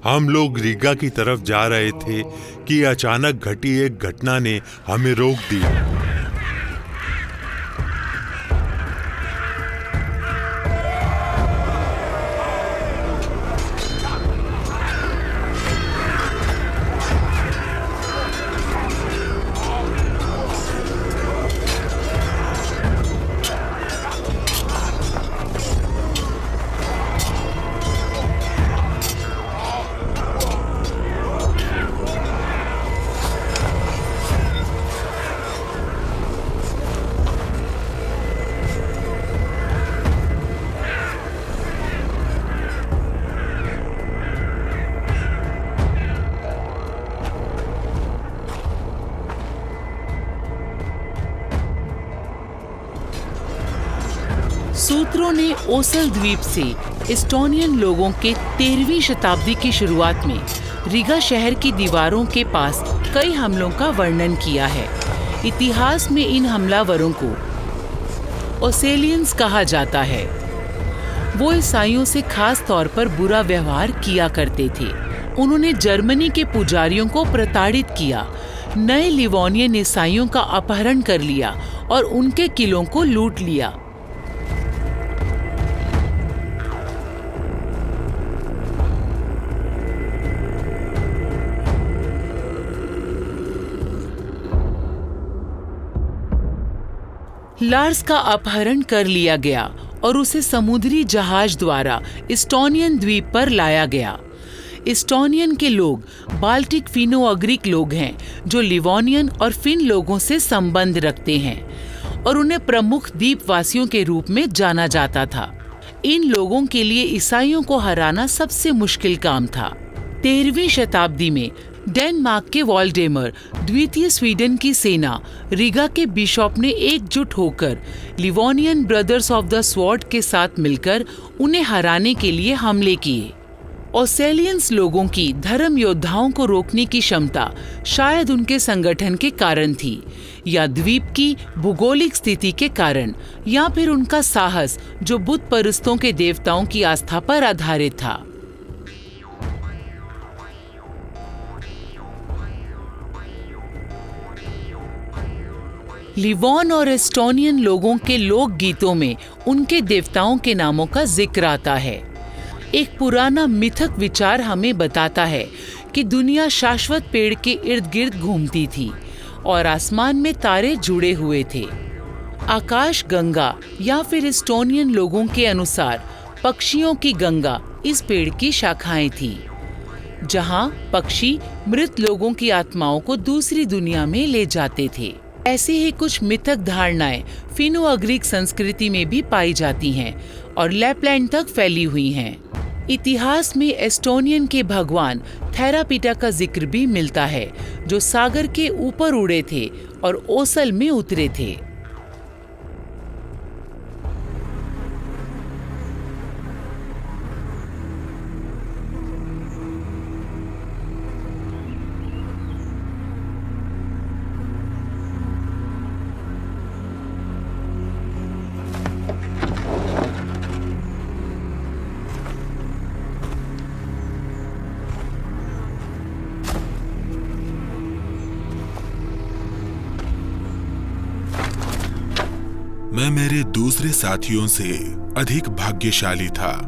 हम लोग रीगा की तरफ जा रहे थे कि अचानक घटी एक घटना ने हमें रोक दी। सूत्रों ने ओसल द्वीप से एस्टोनियन लोगों के 13वीं शताब्दी की शुरुआत में रीगा शहर की दीवारों के पास कई हमलों का वर्णन किया है। इतिहास में इन हमलावरों को ओसेलियंस कहा जाता है। वो ईसाइयों से खास तौर पर बुरा व्यवहार किया करते थे। उन्होंने जर्मनी के पुजारियों को प्रताड़ित किया, नए लिवोनियन ईसाइयों का अपहरण कर लिया और उनके किलों को लूट लिया। लार्स का अपहरण कर लिया गया और उसे समुद्री जहाज द्वारा एस्टोनियन द्वीप पर लाया गया। एस्टोनियन के लोग बाल्टिक फिनो-अग्रिक लोग हैं जो लिवोनियन और फिन लोगों से संबंध रखते हैं और उन्हें प्रमुख द्वीपवासियों के रूप में जाना जाता था। इन लोगों के लिए ईसाइयों को हराना सबसे मुश्किल काम था। 13वीं शताब्दी में डेनमार्क के वॉल्डेमर द्वितीय स्वीडन की सेना रीगा के बिशप ने एकजुट होकर Livonian brothers of the sword के साथ मिलकर उन्हें हराने के लिए हमले किए। ओसेलियंस लोगों की धर्म योद्धाओं को रोकने की क्षमता शायद उनके संगठन के कारण थी, या द्वीप की भूगोलिक स्थिति के कारण, या फिर उनका साहस जो बुत परस्तों के देवताओं की आस्था पर आधारित था। लिवोन और एस्टोनियन लोगों के लोक गीतों में उनके देवताओं के नामों का जिक्र आता है। एक पुराना मिथक विचार हमें बताता है कि दुनिया शाश्वत पेड़ के इर्द गिर्द घूमती थी और आसमान में तारे जुड़े हुए थे। आकाश गंगा या फिर एस्टोनियन लोगों के अनुसार पक्षियों की गंगा इस पेड़ की शाखाएं थी, जहां पक्षी मृत लोगों की आत्माओं को दूसरी दुनिया में ले जाते थे। ऐसी ही कुछ मिथक धारणाएं फिनो-अग्रिक संस्कृति में भी पाई जाती हैं और लैपलैंड तक फैली हुई हैं। इतिहास में एस्टोनियन के भगवान थेरापीटा का जिक्र भी मिलता है, जो सागर के ऊपर उड़े थे और ओसल में उतरे थे। मैं मेरे दूसरे साथियों से अधिक भाग्यशाली था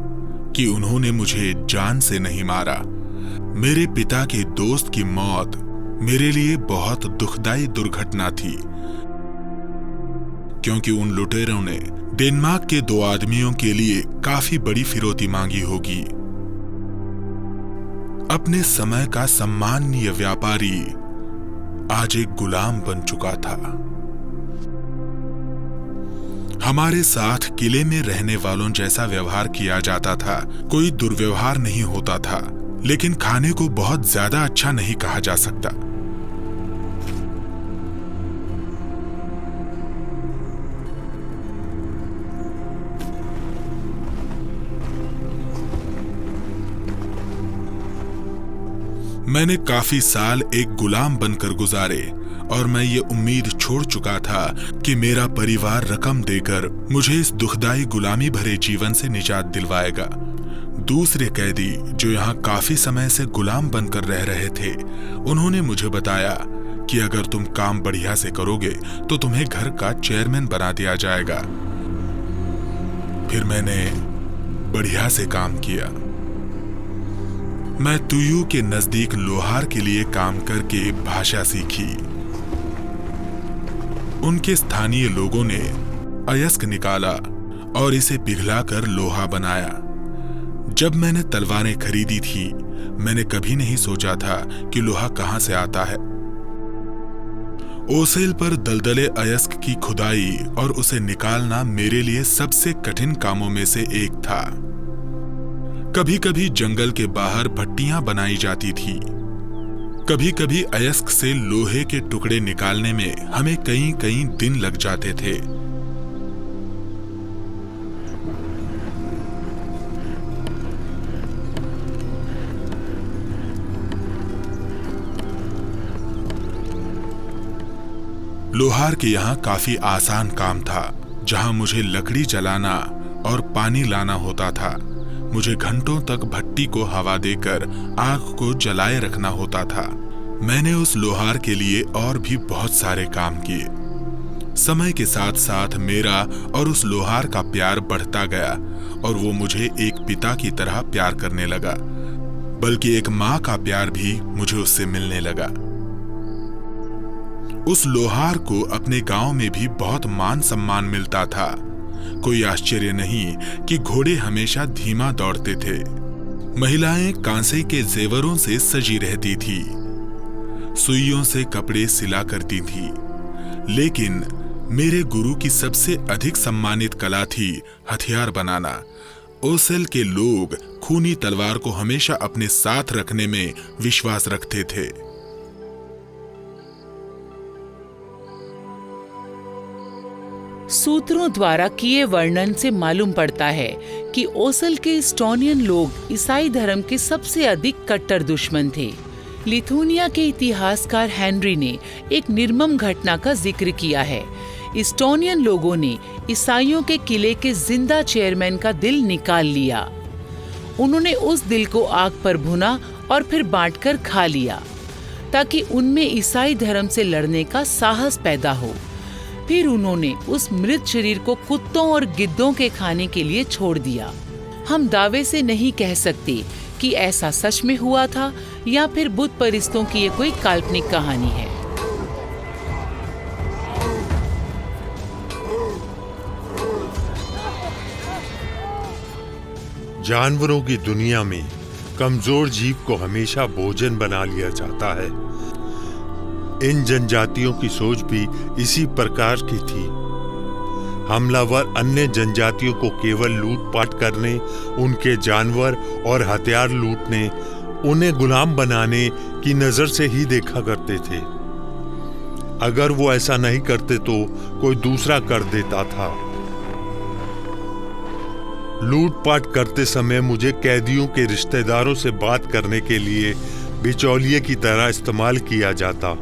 कि उन्होंने मुझे जान से नहीं मारा, मेरे पिता के दोस्त की मौत मेरे लिए बहुत दुखदाई दुर्घटना थी, क्योंकि उन लुटेरों ने डेनमार्क के 2 आदमियों के लिए काफी बड़ी फिरौती मांगी होगी। अपने समय का सम्माननीय व्यापारी आज एक गुलाम बन चुका था। हमारे साथ किले में रहने वालों जैसा व्यवहार किया जाता था। कोई दुर्व्यवहार नहीं होता था, लेकिन खाने को बहुत ज्यादा अच्छा नहीं कहा जा सकता। मैंने काफी साल एक गुलाम बनकर गुजारे और मैं ये उम्मीद छोड़ चुका था कि मेरा परिवार रकम देकर मुझे इस दुखदाई गुलामी भरे जीवन से निजात दिलवाएगा। दूसरे कैदी जो यहाँ काफी समय से गुलाम बनकर रह रहे थे, उन्होंने मुझे बताया कि अगर तुम काम बढ़िया से करोगे तो तुम्हें घर का चेयरमैन बना दिया जाएगा। फिर मैंने बढ़िया से काम किया। मैं तुयू के नजदीक लोहार के लिए काम करके भाषा सीखी। उनके स्थानीय लोगों ने अयस्क निकाला और इसे पिघलाकर लोहा बनाया। जब मैंने तलवारें खरीदी थी, मैंने कभी नहीं सोचा था कि लोहा कहां से आता है। ओसेल पर दलदले अयस्क की खुदाई और उसे निकालना मेरे लिए सबसे कठिन कामों में से एक था। कभी कभी जंगल के बाहर भट्टियां बनाई जाती थी। कभी कभी अयस्क से लोहे के टुकड़े निकालने में हमें कई दिन लग जाते थे। लोहार के यहाँ काफी आसान काम था। जहां मुझे लकड़ी जलाना और पानी लाना होता था, मुझे घंटों तक भट्टी को हवा देकर आग को जलाए रखना होता था। मैंने उस लोहार के लिए और भी बहुत सारे काम किए। समय के साथ साथ मेरा और उस लोहार का प्यार बढ़ता गया और वो मुझे एक पिता की तरह प्यार करने लगा, बल्कि एक माँ का प्यार भी मुझे उससे मिलने लगा। उस लोहार को अपने गांव में भी बहुत मान सम्मान मिलता था। कोई आश्चर्य नहीं कि घोड़े हमेशा धीमा दौड़ते थे। महिलाएं कांसे के जेवरों से सजी रहती थी, सुइयों से कपड़े सिला करती थी। लेकिन मेरे गुरु की सबसे अधिक सम्मानित कला थी हथियार बनाना। ओसेल के लोग खूनी तलवार को हमेशा अपने साथ रखने में विश्वास रखते थे। सूत्रों द्वारा किए वर्णन से मालूम पड़ता है कि ओसेल के एस्टोनियन लोग ईसाई धर्म के सबसे अधिक कट्टर दुश्मन थे। लिथुनिया के इतिहासकार हेनरी ने एक निर्मम घटना का जिक्र किया है। एस्टोनियन लोगों ने ईसाइयों के किले के जिंदा चेयरमैन का दिल निकाल लिया। उन्होंने उस दिल को आग पर भुना और फिर बांटकर खा लिया, ताकि उनमें ईसाई धर्म से लड़ने का साहस पैदा हो। फिर उन्होंने उस मृत शरीर को कुत्तों और गिद्धों के खाने के लिए छोड़ दिया। हम दावे से नहीं कह सकते कि ऐसा सच में हुआ था या फिर बुत परिस्तों की ये कोई काल्पनिक कहानी है। जानवरों की दुनिया में कमजोर जीव को हमेशा भोजन बना लिया जाता है। इन जनजातियों की सोच भी इसी प्रकार की थी। हमलावर अन्य जनजातियों को केवल लूटपाट करने, उनके जानवर और हथियार लूटने, उन्हें गुलाम बनाने की नजर से ही देखा करते थे। अगर वो ऐसा नहीं करते तो कोई दूसरा कर देता था। लूटपाट करते समय मुझे कैदियों के रिश्तेदारों से बात करने के लिए बिचौलिए की तरह इस्तेमाल किया जाता।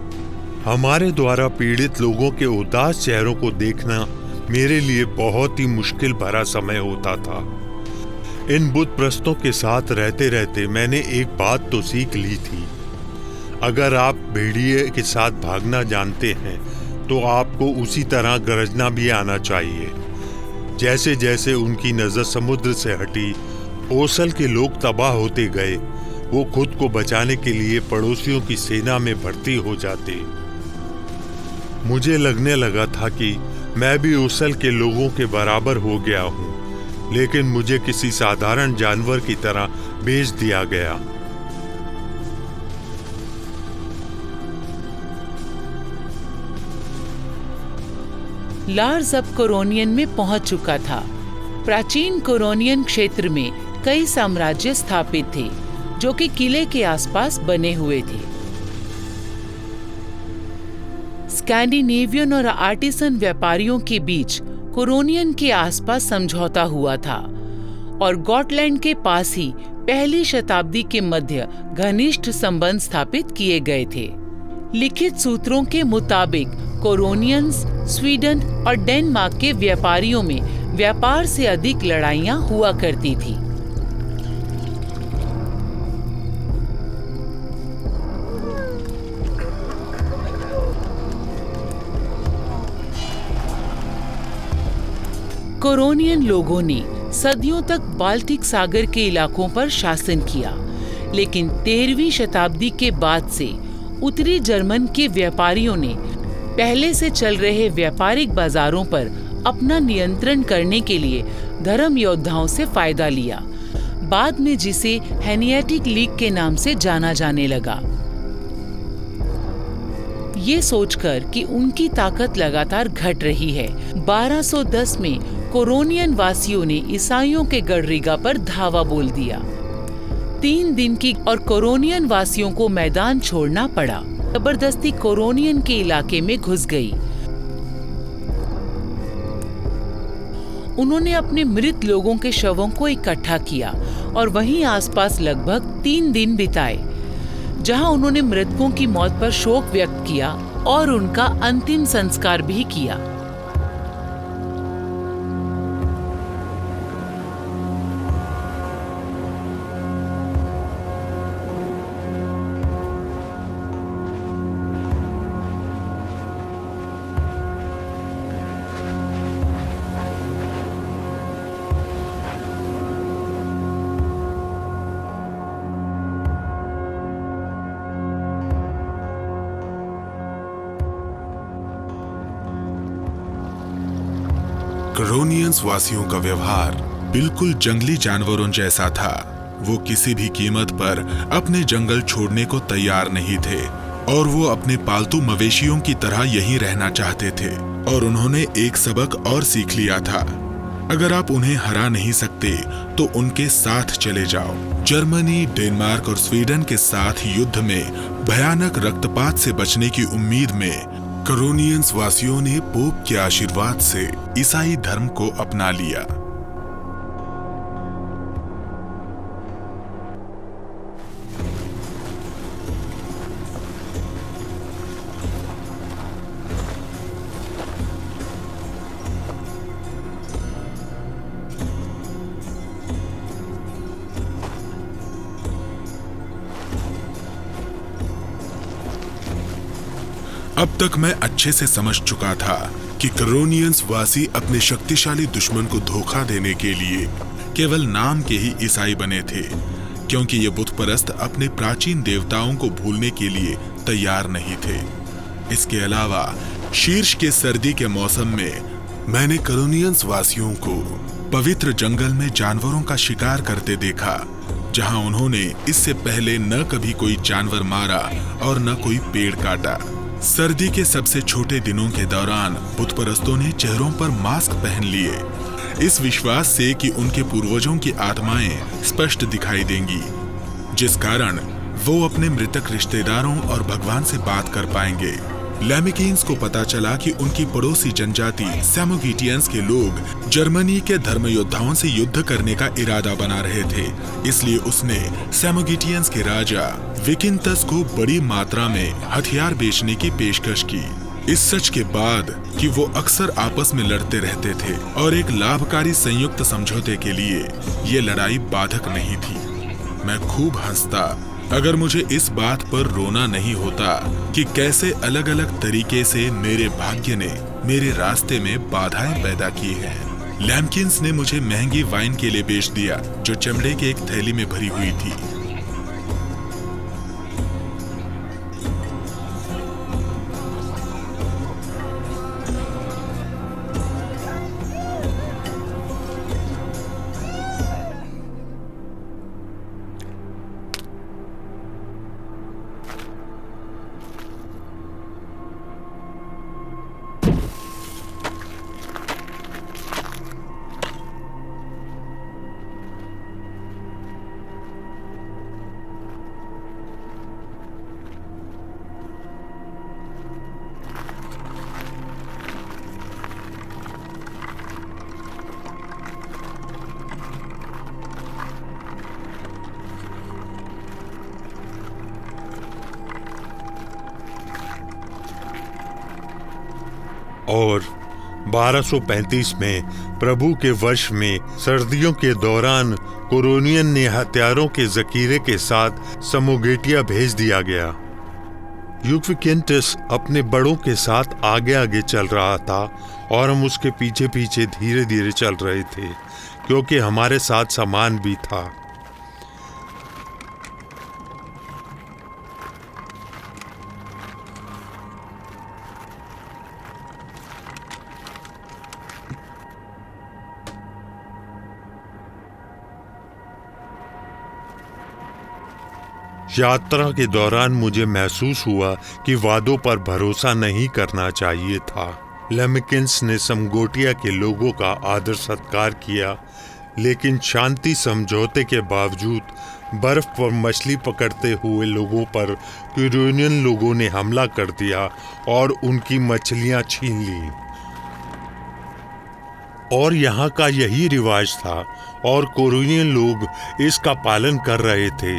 हमारे द्वारा पीड़ित लोगों के उदास चेहरों को देखना मेरे लिए बहुत ही मुश्किल भरा समय होता था। इन बुत प्रस्तों के साथ रहते रहते मैंने एक बात तो सीख ली थी। अगर आप भेड़िए के साथ भागना जानते हैं तो आपको उसी तरह गरजना भी आना चाहिए। जैसे जैसे उनकी नजर समुद्र से हटी, ओसल के लोग तबाह होते गए। वो खुद को बचाने के लिए पड़ोसियों की सेना में भर्ती हो जाते। मुझे लगने लगा था कि मैं भी उसल के लोगों के बराबर हो गया हूं, लेकिन मुझे किसी साधारण जानवर की तरह बेच दिया गया। लार्स अब कोरोनियन में पहुंच चुका था। प्राचीन कोरोनियन क्षेत्र में कई साम्राज्य स्थापित थे जो कि किले के आसपास बने हुए थे। स्कैंडिनेवियन और आर्टिसन व्यापारियों के बीच कोरोनियन के आसपास समझौता हुआ था और गॉटलैंड के पास ही पहली शताब्दी के मध्य घनिष्ठ संबंध स्थापित किए गए थे। लिखित सूत्रों के मुताबिक कोरोनियंस स्वीडन और डेनमार्क के व्यापारियों में व्यापार से अधिक लड़ाइयां हुआ करती थी। कोरोनियन लोगों ने सदियों तक बाल्टिक सागर के इलाकों पर शासन किया, लेकिन 13वीं शताब्दी के बाद से उत्तरी जर्मन के व्यापारियों ने पहले से चल रहे व्यापारिक बाजारों पर अपना नियंत्रण करने के लिए धर्म योद्धाओं से फायदा लिया, बाद में जिसे हैनिएटिक लीग के नाम से जाना जाने लगा। ये सोचकर कि उनकी ताकत लगातार घट रही है, 1210 में कोरोनियन वासियों ने ईसाइयों के गढ़रिगा पर धावा बोल दिया। 3 दिन की और कोरोनियन वासियों को मैदान छोड़ना पड़ा। जबरदस्ती कोरोनियन के इलाके में घुस गई। उन्होंने अपने मृत लोगों के शवों को इकट्ठा किया और वहीं आसपास लगभग 3 दिन बिताए, जहां उन्होंने मृतकों की मौत पर शोक व्यक्त किया और उनका अंतिम संस्कार भी किया। कोरोनियंस वासियों का व्यवहार बिल्कुल जंगली जानवरों जैसा था। वो किसी भी कीमत पर अपने जंगल छोड़ने को तैयार नहीं थे और वो अपने पालतू मवेशियों की तरह यहीं रहना चाहते थे। और उन्होंने एक सबक और सीख लिया था, अगर आप उन्हें हरा नहीं सकते तो उनके साथ चले जाओ। जर्मनी, डेनमार्क और स्वीडन के साथ युद्ध में भयानक रक्तपात से बचने की उम्मीद में कोरोनियंस वासियों ने पोप के आशीर्वाद से ईसाई धर्म को अपना लिया। अब तक मैं अच्छे से समझ चुका था कि कोरोनियंस वासी अपने शक्तिशाली दुश्मन को धोखा देने के लिए केवल नाम के ही ईसाई बने थे, क्योंकि ये बुत परस्त अपने प्राचीन देवताओं को भूलने के लिए तैयार नहीं थे। इसके अलावा शीर्ष के सर्दी के मौसम में मैंने कोरोनियंस वासियों को पवित्र जंगल में जानवरों का शिकार करते देखा, जहां उन्होंने इससे पहले न कभी कोई जानवर मारा और न कोई पेड़ काटा। सर्दी के सबसे छोटे दिनों के दौरान बुतपरस्तों ने चेहरों पर मास्क पहन लिए, इस विश्वास से कि उनके पूर्वजों की आत्माएं स्पष्ट दिखाई देंगी, जिस कारण वो अपने मृतक रिश्तेदारों और भगवान से बात कर पाएंगे। लैमिकीन्स को पता चला कि उनकी पड़ोसी जनजाति सैमोगिटियंस के लोग जर्मनी के धर्म योद्धाओं से युद्ध करने का इरादा बना रहे थे, इसलिए उसने सैमोगिटियंस के राजा विकिंतस को बड़ी मात्रा में हथियार बेचने की पेशकश की। इस सच के बाद कि वो अक्सर आपस में लड़ते रहते थे और एक लाभकारी संयुक्त समझौते के लिए ये लड़ाई बाधक नहीं थी, मैं खूब हंसता अगर मुझे इस बात पर रोना नहीं होता कि कैसे अलग अलग तरीके से मेरे भाग्य ने मेरे रास्ते में बाधाएं पैदा की हैं। लैम्किंस ने मुझे महंगी वाइन के लिए बेच दिया, जो चमड़े के एक थैली में भरी हुई थी। और 1235 में प्रभु के वर्ष में सर्दियों के दौरान कोरोनियन ने हथियारों के जखीरे के साथ समोगेटिया भेज दिया गया। यूक्विकेंटस अपने बड़ों के साथ आगे आगे चल रहा था और हम उसके पीछे पीछे धीरे धीरे चल रहे थे, क्योंकि हमारे साथ सामान भी था। यात्रा के दौरान मुझे महसूस हुआ कि वादों पर भरोसा नहीं करना चाहिए था। लेमिकिंस ने समगोटिया के लोगों का आदर सत्कार किया, लेकिन शांति समझौते के बावजूद बर्फ पर मछली पकड़ते हुए लोगों पर क्यूरोनियन लोगों ने हमला कर दिया और उनकी मछलियां छीन ली। और यहाँ का यही रिवाज था और कोरोनियन लोग इसका पालन कर रहे थे।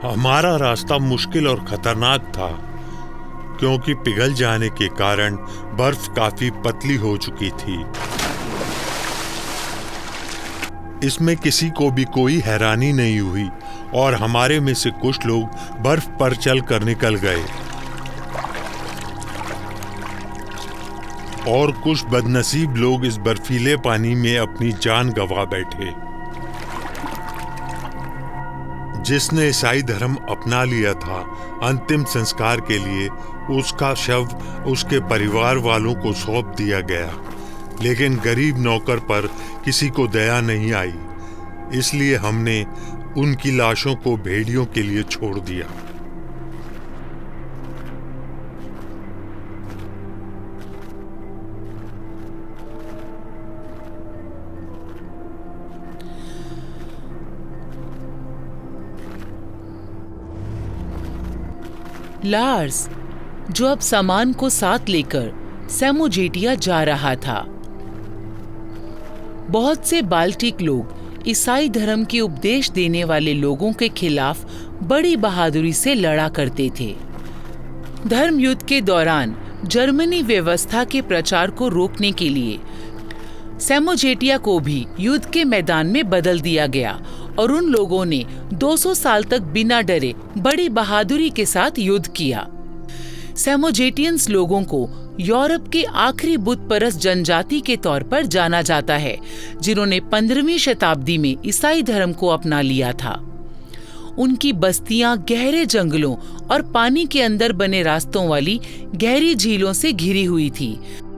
हमारा रास्ता मुश्किल और खतरनाक था, क्योंकि पिघल जाने के कारण बर्फ काफी पतली हो चुकी थी। इसमें किसी को भी कोई हैरानी नहीं हुई और हमारे में से कुछ लोग बर्फ पर चलकर निकल गए और कुछ बदनसीब लोग इस बर्फीले पानी में अपनी जान गंवा बैठे। जिसने ईसाई धर्म अपना लिया था, अंतिम संस्कार के लिए उसका शव उसके परिवार वालों को सौंप दिया गया, लेकिन गरीब नौकर पर किसी को दया नहीं आई, इसलिए हमने उनकी लाशों को भेड़ियों के लिए छोड़ दिया। लार्स, जो अब सामान को साथ लेकर सैमोजेटिया जा रहा था। बहुत से बाल्टिक लोग ईसाई धर्म के उपदेश देने वाले लोगों के खिलाफ बड़ी बहादुरी से लड़ा करते थे। धर्म युद्ध के दौरान जर्मनी व्यवस्था के प्रचार को रोकने के लिए सैमोजेटिया को भी युद्ध के मैदान में बदल दिया गया और उन लोगों ने 200 साल तक बिना डरे बड़ी बहादुरी के साथ युद्ध किया। सैमोजेटियंस लोगों को यूरोप के आखिरी बुत परस्त जनजाति के तौर पर जाना जाता है, जिन्होंने 15वीं शताब्दी में ईसाई धर्म को अपना लिया था। उनकी बस्तियां गहरे जंगलों और पानी के अंदर बने रास्तों वाली गहरी झीलों से घिरी हुई थी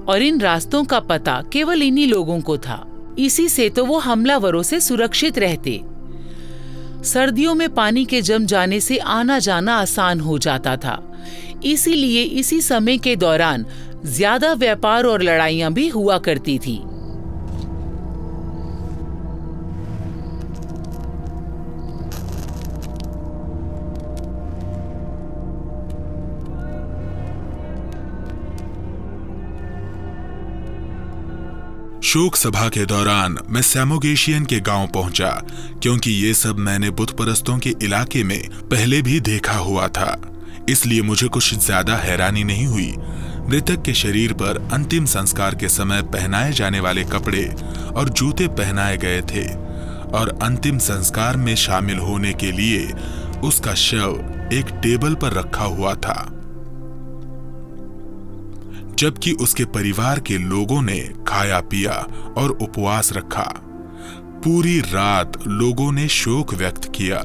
और इन रास्तों का पता केवल इन्हीं लोगों को था। इसी से तो वो हमलावरों से सुरक्षित रहते। सर्दियों में पानी के जम जाने से आना जाना आसान हो जाता था, इसीलिए इसी समय के दौरान ज्यादा व्यापार और लड़ाइयां भी हुआ करती थी। शोक सभा के दौरान मैं सैमोगेशियन के गांव पहुंचा, क्योंकि ये सब मैंने बुत परस्तों के इलाके में पहले भी देखा हुआ था, इसलिए मुझे कुछ ज्यादा हैरानी नहीं हुई। मृतक के शरीर पर अंतिम संस्कार के समय पहनाए जाने वाले कपड़े और जूते पहनाए गए थे और अंतिम संस्कार में शामिल होने के लिए उसका शव एक टेबल पर रखा हुआ था, जबकि उसके परिवार के लोगों ने खाया पिया और उपवास रखा। पूरी रात लोगों ने शोक व्यक्त किया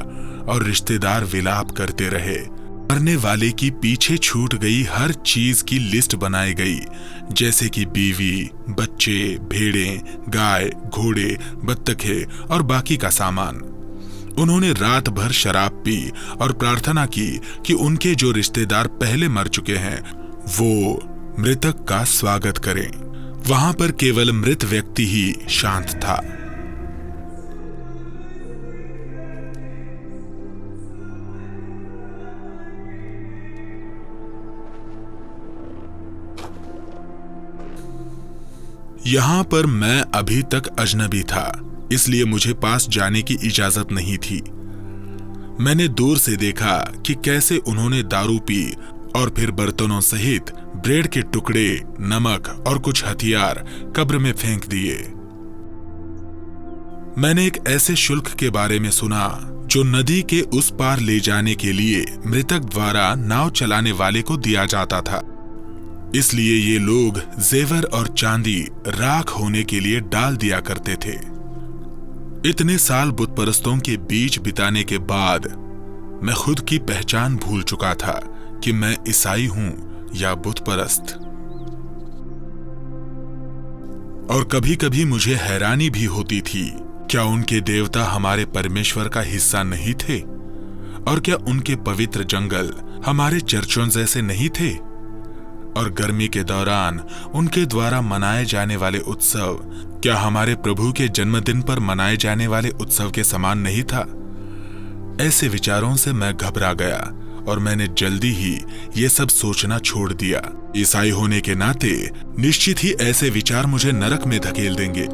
और रिश्तेदार विलाप करते रहे। मरने वाले की पीछे छूट गई हर चीज की लिस्ट बनाई गई, जैसे कि बीवी, बच्चे, भेड़ें, गाय, घोड़े, बत्तखें और बाकी का सामान। उन्होंने रात भर शराब पी और प्रार्थना की कि उनके जो रिश्तेदार पहले मर चुके हैं वो मृतक का स्वागत करें। वहां पर केवल मृत व्यक्ति ही शांत था। यहां पर मैं अभी तक अजनबी था, इसलिए मुझे पास जाने की इजाजत नहीं थी। मैंने दूर से देखा कि कैसे उन्होंने दारू पी और फिर बर्तनों सहित ब्रेड के टुकड़े, नमक और कुछ हथियार कब्र में फेंक दिए। मैंने एक ऐसे शुल्क के बारे में सुना जो नदी के उस पार ले जाने के लिए मृतक द्वारा नाव चलाने वाले को दिया जाता था। इसलिए ये लोग जेवर और चांदी राख होने के लिए डाल दिया करते थे। इतने साल बुत परस्तों के बीच बिताने के बाद मैं खुद की पहचान भूल चुका था कि मैं ईसाई हूं या बुत परस्त। और कभी कभी मुझे हैरानी भी होती थी, क्या उनके देवता हमारे परमेश्वर का हिस्सा नहीं थे? और क्या उनके पवित्र जंगल हमारे चर्चों जैसे नहीं थे? और गर्मी के दौरान उनके द्वारा मनाए जाने वाले उत्सव क्या हमारे प्रभु के जन्मदिन पर मनाए जाने वाले उत्सव के समान नहीं था? ऐसे विचारों से मैं घबरा गया और मैंने जल्दी ही ये सब सोचना छोड़ दिया। ईसाई होने के नाते निश्चित ही ऐसे विचार मुझे नरक में धकेल देंगे।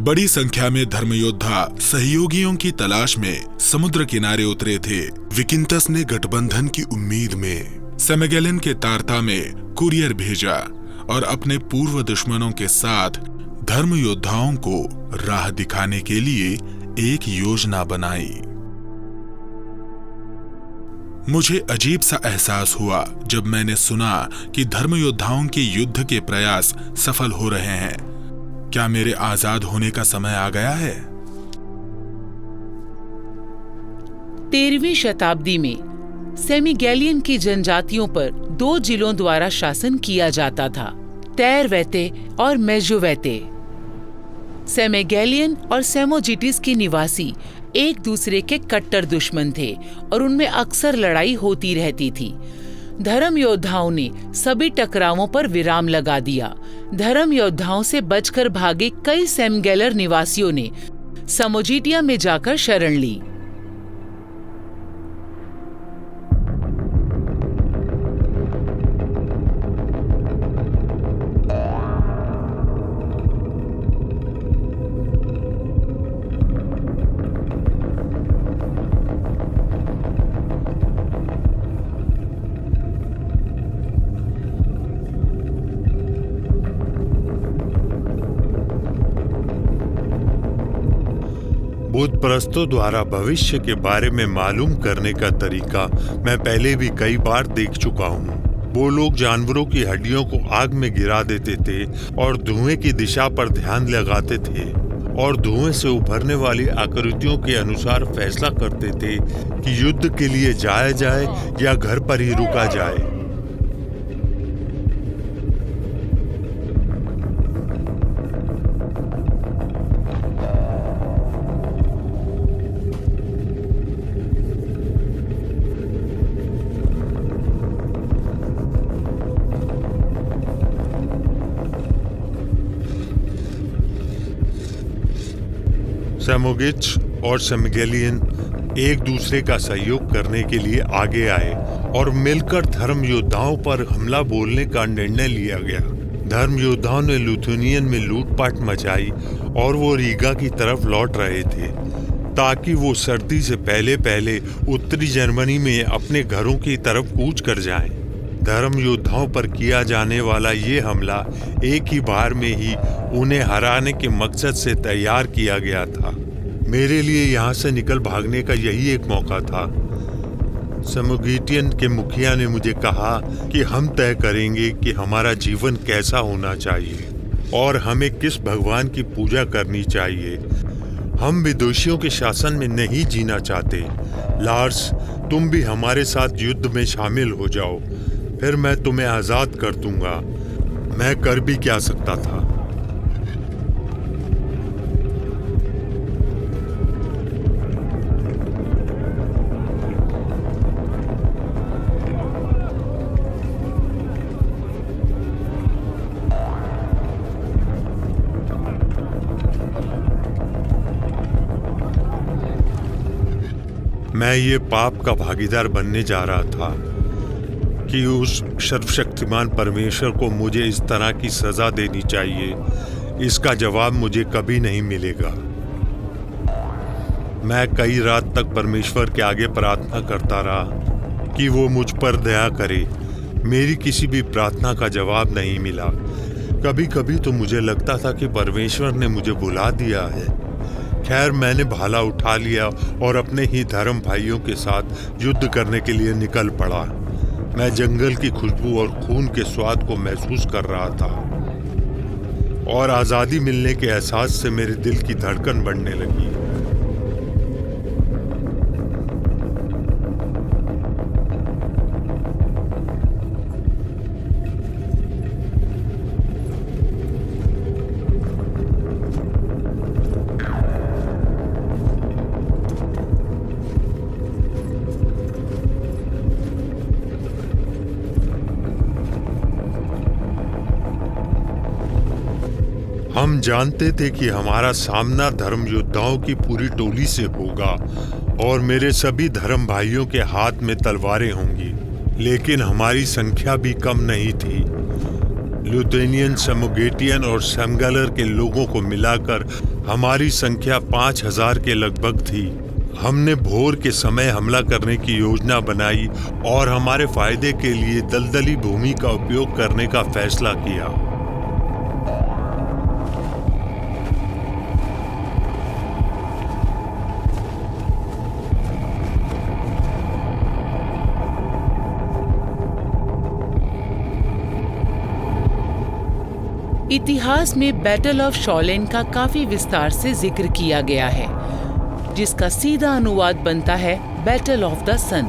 बड़ी संख्या में धर्मयोद्धा सहयोगियों की तलाश में समुद्र किनारे उतरे थे। विकिंतस ने गठबंधन की उम्मीद में सेमेगेलन के तारता में कुरियर भेजा और अपने पूर्व दुश्मनों के साथ धर्मयोद्धाओं को राह दिखाने के लिए एक योजना बनाई। मुझे अजीब सा एहसास हुआ जब मैंने सुना कि धर्मयोद्धाओं के युद्ध के प्रयास सफल हो रहे हैं। क्या मेरे आजाद होने का समय आ गया है? 13वीं शताब्दी में सेमीगेलियन की जनजातियों पर 2 जिलों द्वारा शासन किया जाता था, तैरवैते और मेजुवैते। सेमेगेलियन और सेमोजिटिस के निवासी एक दूसरे के कट्टर दुश्मन थे और उनमें अक्सर लड़ाई होती रहती थी। धर्म योद्धाओं ने सभी टकरावों पर विराम लगा दिया। धर्म योद्धाओं से बचकर भागे कई सेमगेलर निवासियों ने समोजिटिया में जाकर शरण ली। बुत परस्तों द्वारा भविष्य के बारे में मालूम करने का तरीका मैं पहले भी कई बार देख चुका हूँ। वो लोग जानवरों की हड्डियों को आग में गिरा देते थे और धुएं की दिशा पर ध्यान लगाते थे और धुएं से उभरने वाली आकृतियों के अनुसार फैसला करते थे कि युद्ध के लिए जाया जाए या घर पर ही रुका जाए। सेमोगिच और सेमगेलियन एक दूसरे का सहयोग करने के लिए आगे आए और मिलकर धर्म योद्धाओं पर हमला बोलने का निर्णय लिया गया। धर्म योद्धाओं ने लुथुनियन में लूटपाट मचाई और वो रीगा की तरफ लौट रहे थे ताकि वो सर्दी से पहले पहले उत्तरी जर्मनी में अपने घरों की तरफ कूच कर जाएं। धर्म योद्धाओं पर किया जाने वाला ये हमला एक ही बार में ही उन्हें हराने के मकसद से तैयार किया गया था। मेरे लिए यहाँ से निकल भागने का यही एक मौका था। समुगीटियन के मुखिया ने मुझे कहा कि हम तय करेंगे कि हमारा जीवन कैसा होना चाहिए और हमें किस भगवान की पूजा करनी चाहिए। हम विदुषियों के शासन में नहीं जीना चाहते। लार्स, तुम भी हमारे साथ युद्ध में शामिल हो जाओ, फिर मैं तुम्हें आजाद कर दूंगा। मैं कर भी क्या सकता था। मैं ये पाप का भागीदार बनने जा रहा था कि उस सर्वशक्तिमान परमेश्वर को मुझे इस तरह की सजा देनी चाहिए। इसका जवाब मुझे कभी नहीं मिलेगा। मैं कई रात तक परमेश्वर के आगे प्रार्थना करता रहा कि वो मुझ पर दया करे। मेरी किसी भी प्रार्थना का जवाब नहीं मिला। कभी कभी तो मुझे लगता था कि परमेश्वर ने मुझे बुला दिया है। खैर, मैंने भाला उठा लिया और अपने ही धर्म भाइयों के साथ युद्ध करने के लिए निकल पड़ा। मैं जंगल की खुशबू और खून के स्वाद को महसूस कर रहा था और आजादी मिलने के एहसास से मेरे दिल की धड़कन बढ़ने लगी। हम जानते थे कि हमारा सामना धर्म योद्धाओं की पूरी टोली से होगा और मेरे सभी धर्म भाइयों के हाथ में तलवारें होंगी, लेकिन हमारी संख्या भी कम नहीं थी। लुथेनियन, समुगेटियन और सेमगलर के लोगों को मिलाकर हमारी संख्या 5000 के लगभग थी। हमने भोर के समय हमला करने की योजना बनाई और हमारे फायदे के लिए दलदली भूमि का उपयोग करने का फैसला किया। इतिहास में बैटल ऑफ शॉलेन का काफी विस्तार से जिक्र किया गया है, जिसका सीधा अनुवाद बनता है बैटल ऑफ द सन।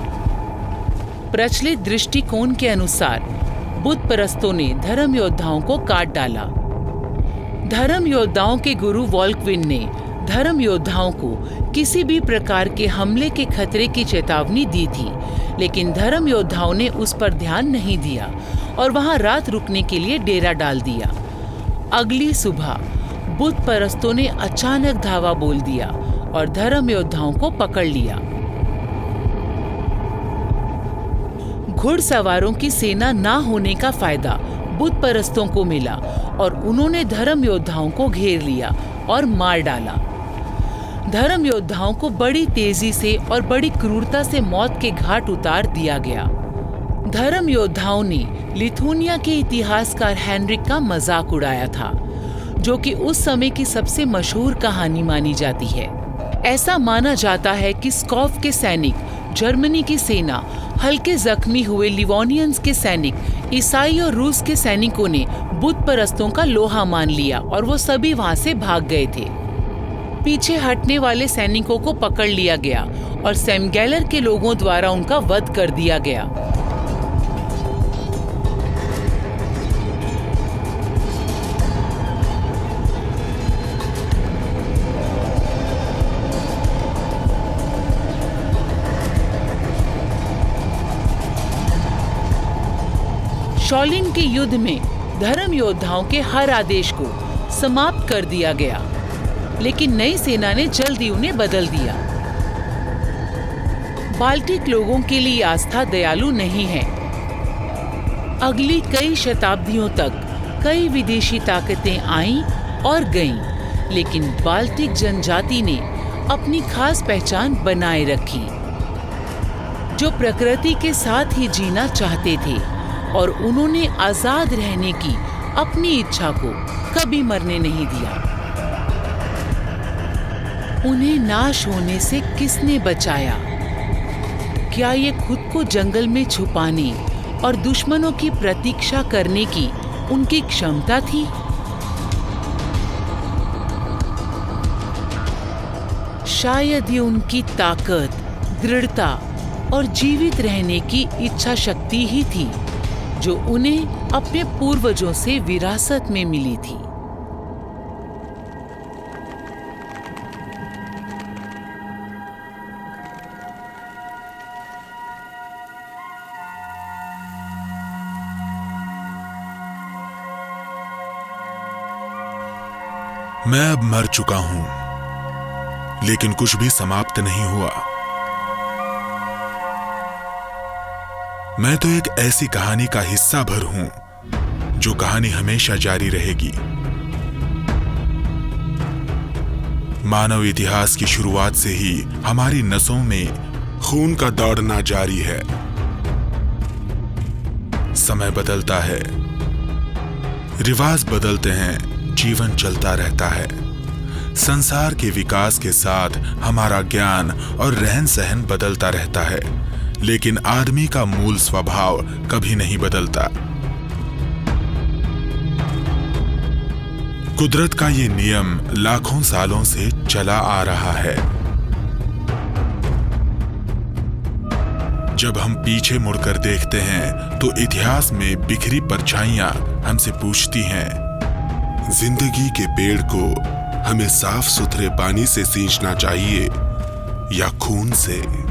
प्रचलित दृष्टिकोण के अनुसार बुत परस्तों ने धर्म योद्धाओं को काट डाला। धर्म योद्धाओं के गुरु वॉल्क्विन ने धर्म योद्धाओं को किसी भी प्रकार के हमले के खतरे की चेतावनी दी थी, लेकिन धर्म योद्धाओं ने उस पर ध्यान नहीं दिया और वहां रात रुकने के लिए डेरा डाल दिया। अगली सुबह बुत परस्तों ने अचानक धावा बोल दिया और धर्म योद्धाओं को पकड़ लिया। घुड़सवारों की सेना ना होने का फायदा बुत परस्तों को मिला और उन्होंने धर्म योद्धाओं को घेर लिया और मार डाला। धर्म योद्धाओं को बड़ी तेजी से और बड़ी क्रूरता से मौत के घाट उतार दिया गया। धर्म योद्धाओं ने लिथुनिया के इतिहासकार हेनरिक का मजाक उड़ाया था, जो कि उस समय की सबसे मशहूर कहानी मानी जाती है। ऐसा माना जाता है कि स्कॉफ के सैनिक, जर्मनी की सेना, हल्के जख्मी हुए लिवोनियंस के सैनिक, ईसाई और रूस के सैनिकों ने बुत परस्तों का लोहा मान लिया और वो सभी वहां से भाग गए थे। पीछे हटने वाले सैनिकों को पकड़ लिया गया और सेमगैलर के लोगों द्वारा उनका वध कर दिया गया। शॉलिन के युद्ध में धर्म योद्धाओं के हर आदेश को समाप्त कर दिया गया, लेकिन नई सेना ने जल्दी उन्हें बदल दिया। बाल्टिक लोगों के लिए आस्था दयालु नहीं है। अगली कई शताब्दियों तक कई विदेशी ताकतें आईं और गईं, लेकिन बाल्टिक जनजाति ने अपनी खास पहचान बनाए रखी, जो प्रकृति के साथ ही जीना चाहते थे और उन्होंने आजाद रहने की अपनी इच्छा को कभी मरने नहीं दिया। उन्हें नाश होने से किसने बचाया? क्या ये खुद को जंगल में छुपाने और दुश्मनों की प्रतीक्षा करने की उनकी क्षमता थी? शायद ये उनकी ताकत, दृढ़ता और जीवित रहने की इच्छा शक्ति ही थी जो उन्हें अपने पूर्वजों से विरासत में मिली थी। मैं अब मर चुका हूं, लेकिन कुछ भी समाप्त नहीं हुआ। मैं तो एक ऐसी कहानी का हिस्सा भर हूं जो कहानी हमेशा जारी रहेगी। मानव इतिहास की शुरुआत से ही हमारी नसों में खून का दौड़ना जारी है। समय बदलता है, रिवाज बदलते हैं, जीवन चलता रहता है। संसार के विकास के साथ हमारा ज्ञान और रहन सहन बदलता रहता है, लेकिन आदमी का मूल स्वभाव कभी नहीं बदलता। कुदरत का ये नियम लाखों सालों से चला आ रहा है। जब हम पीछे मुड़कर देखते हैं तो इतिहास में बिखरी परछाइयां हमसे पूछती हैं, जिंदगी के पेड़ को हमें साफ सुथरे पानी से सींचना चाहिए या खून से?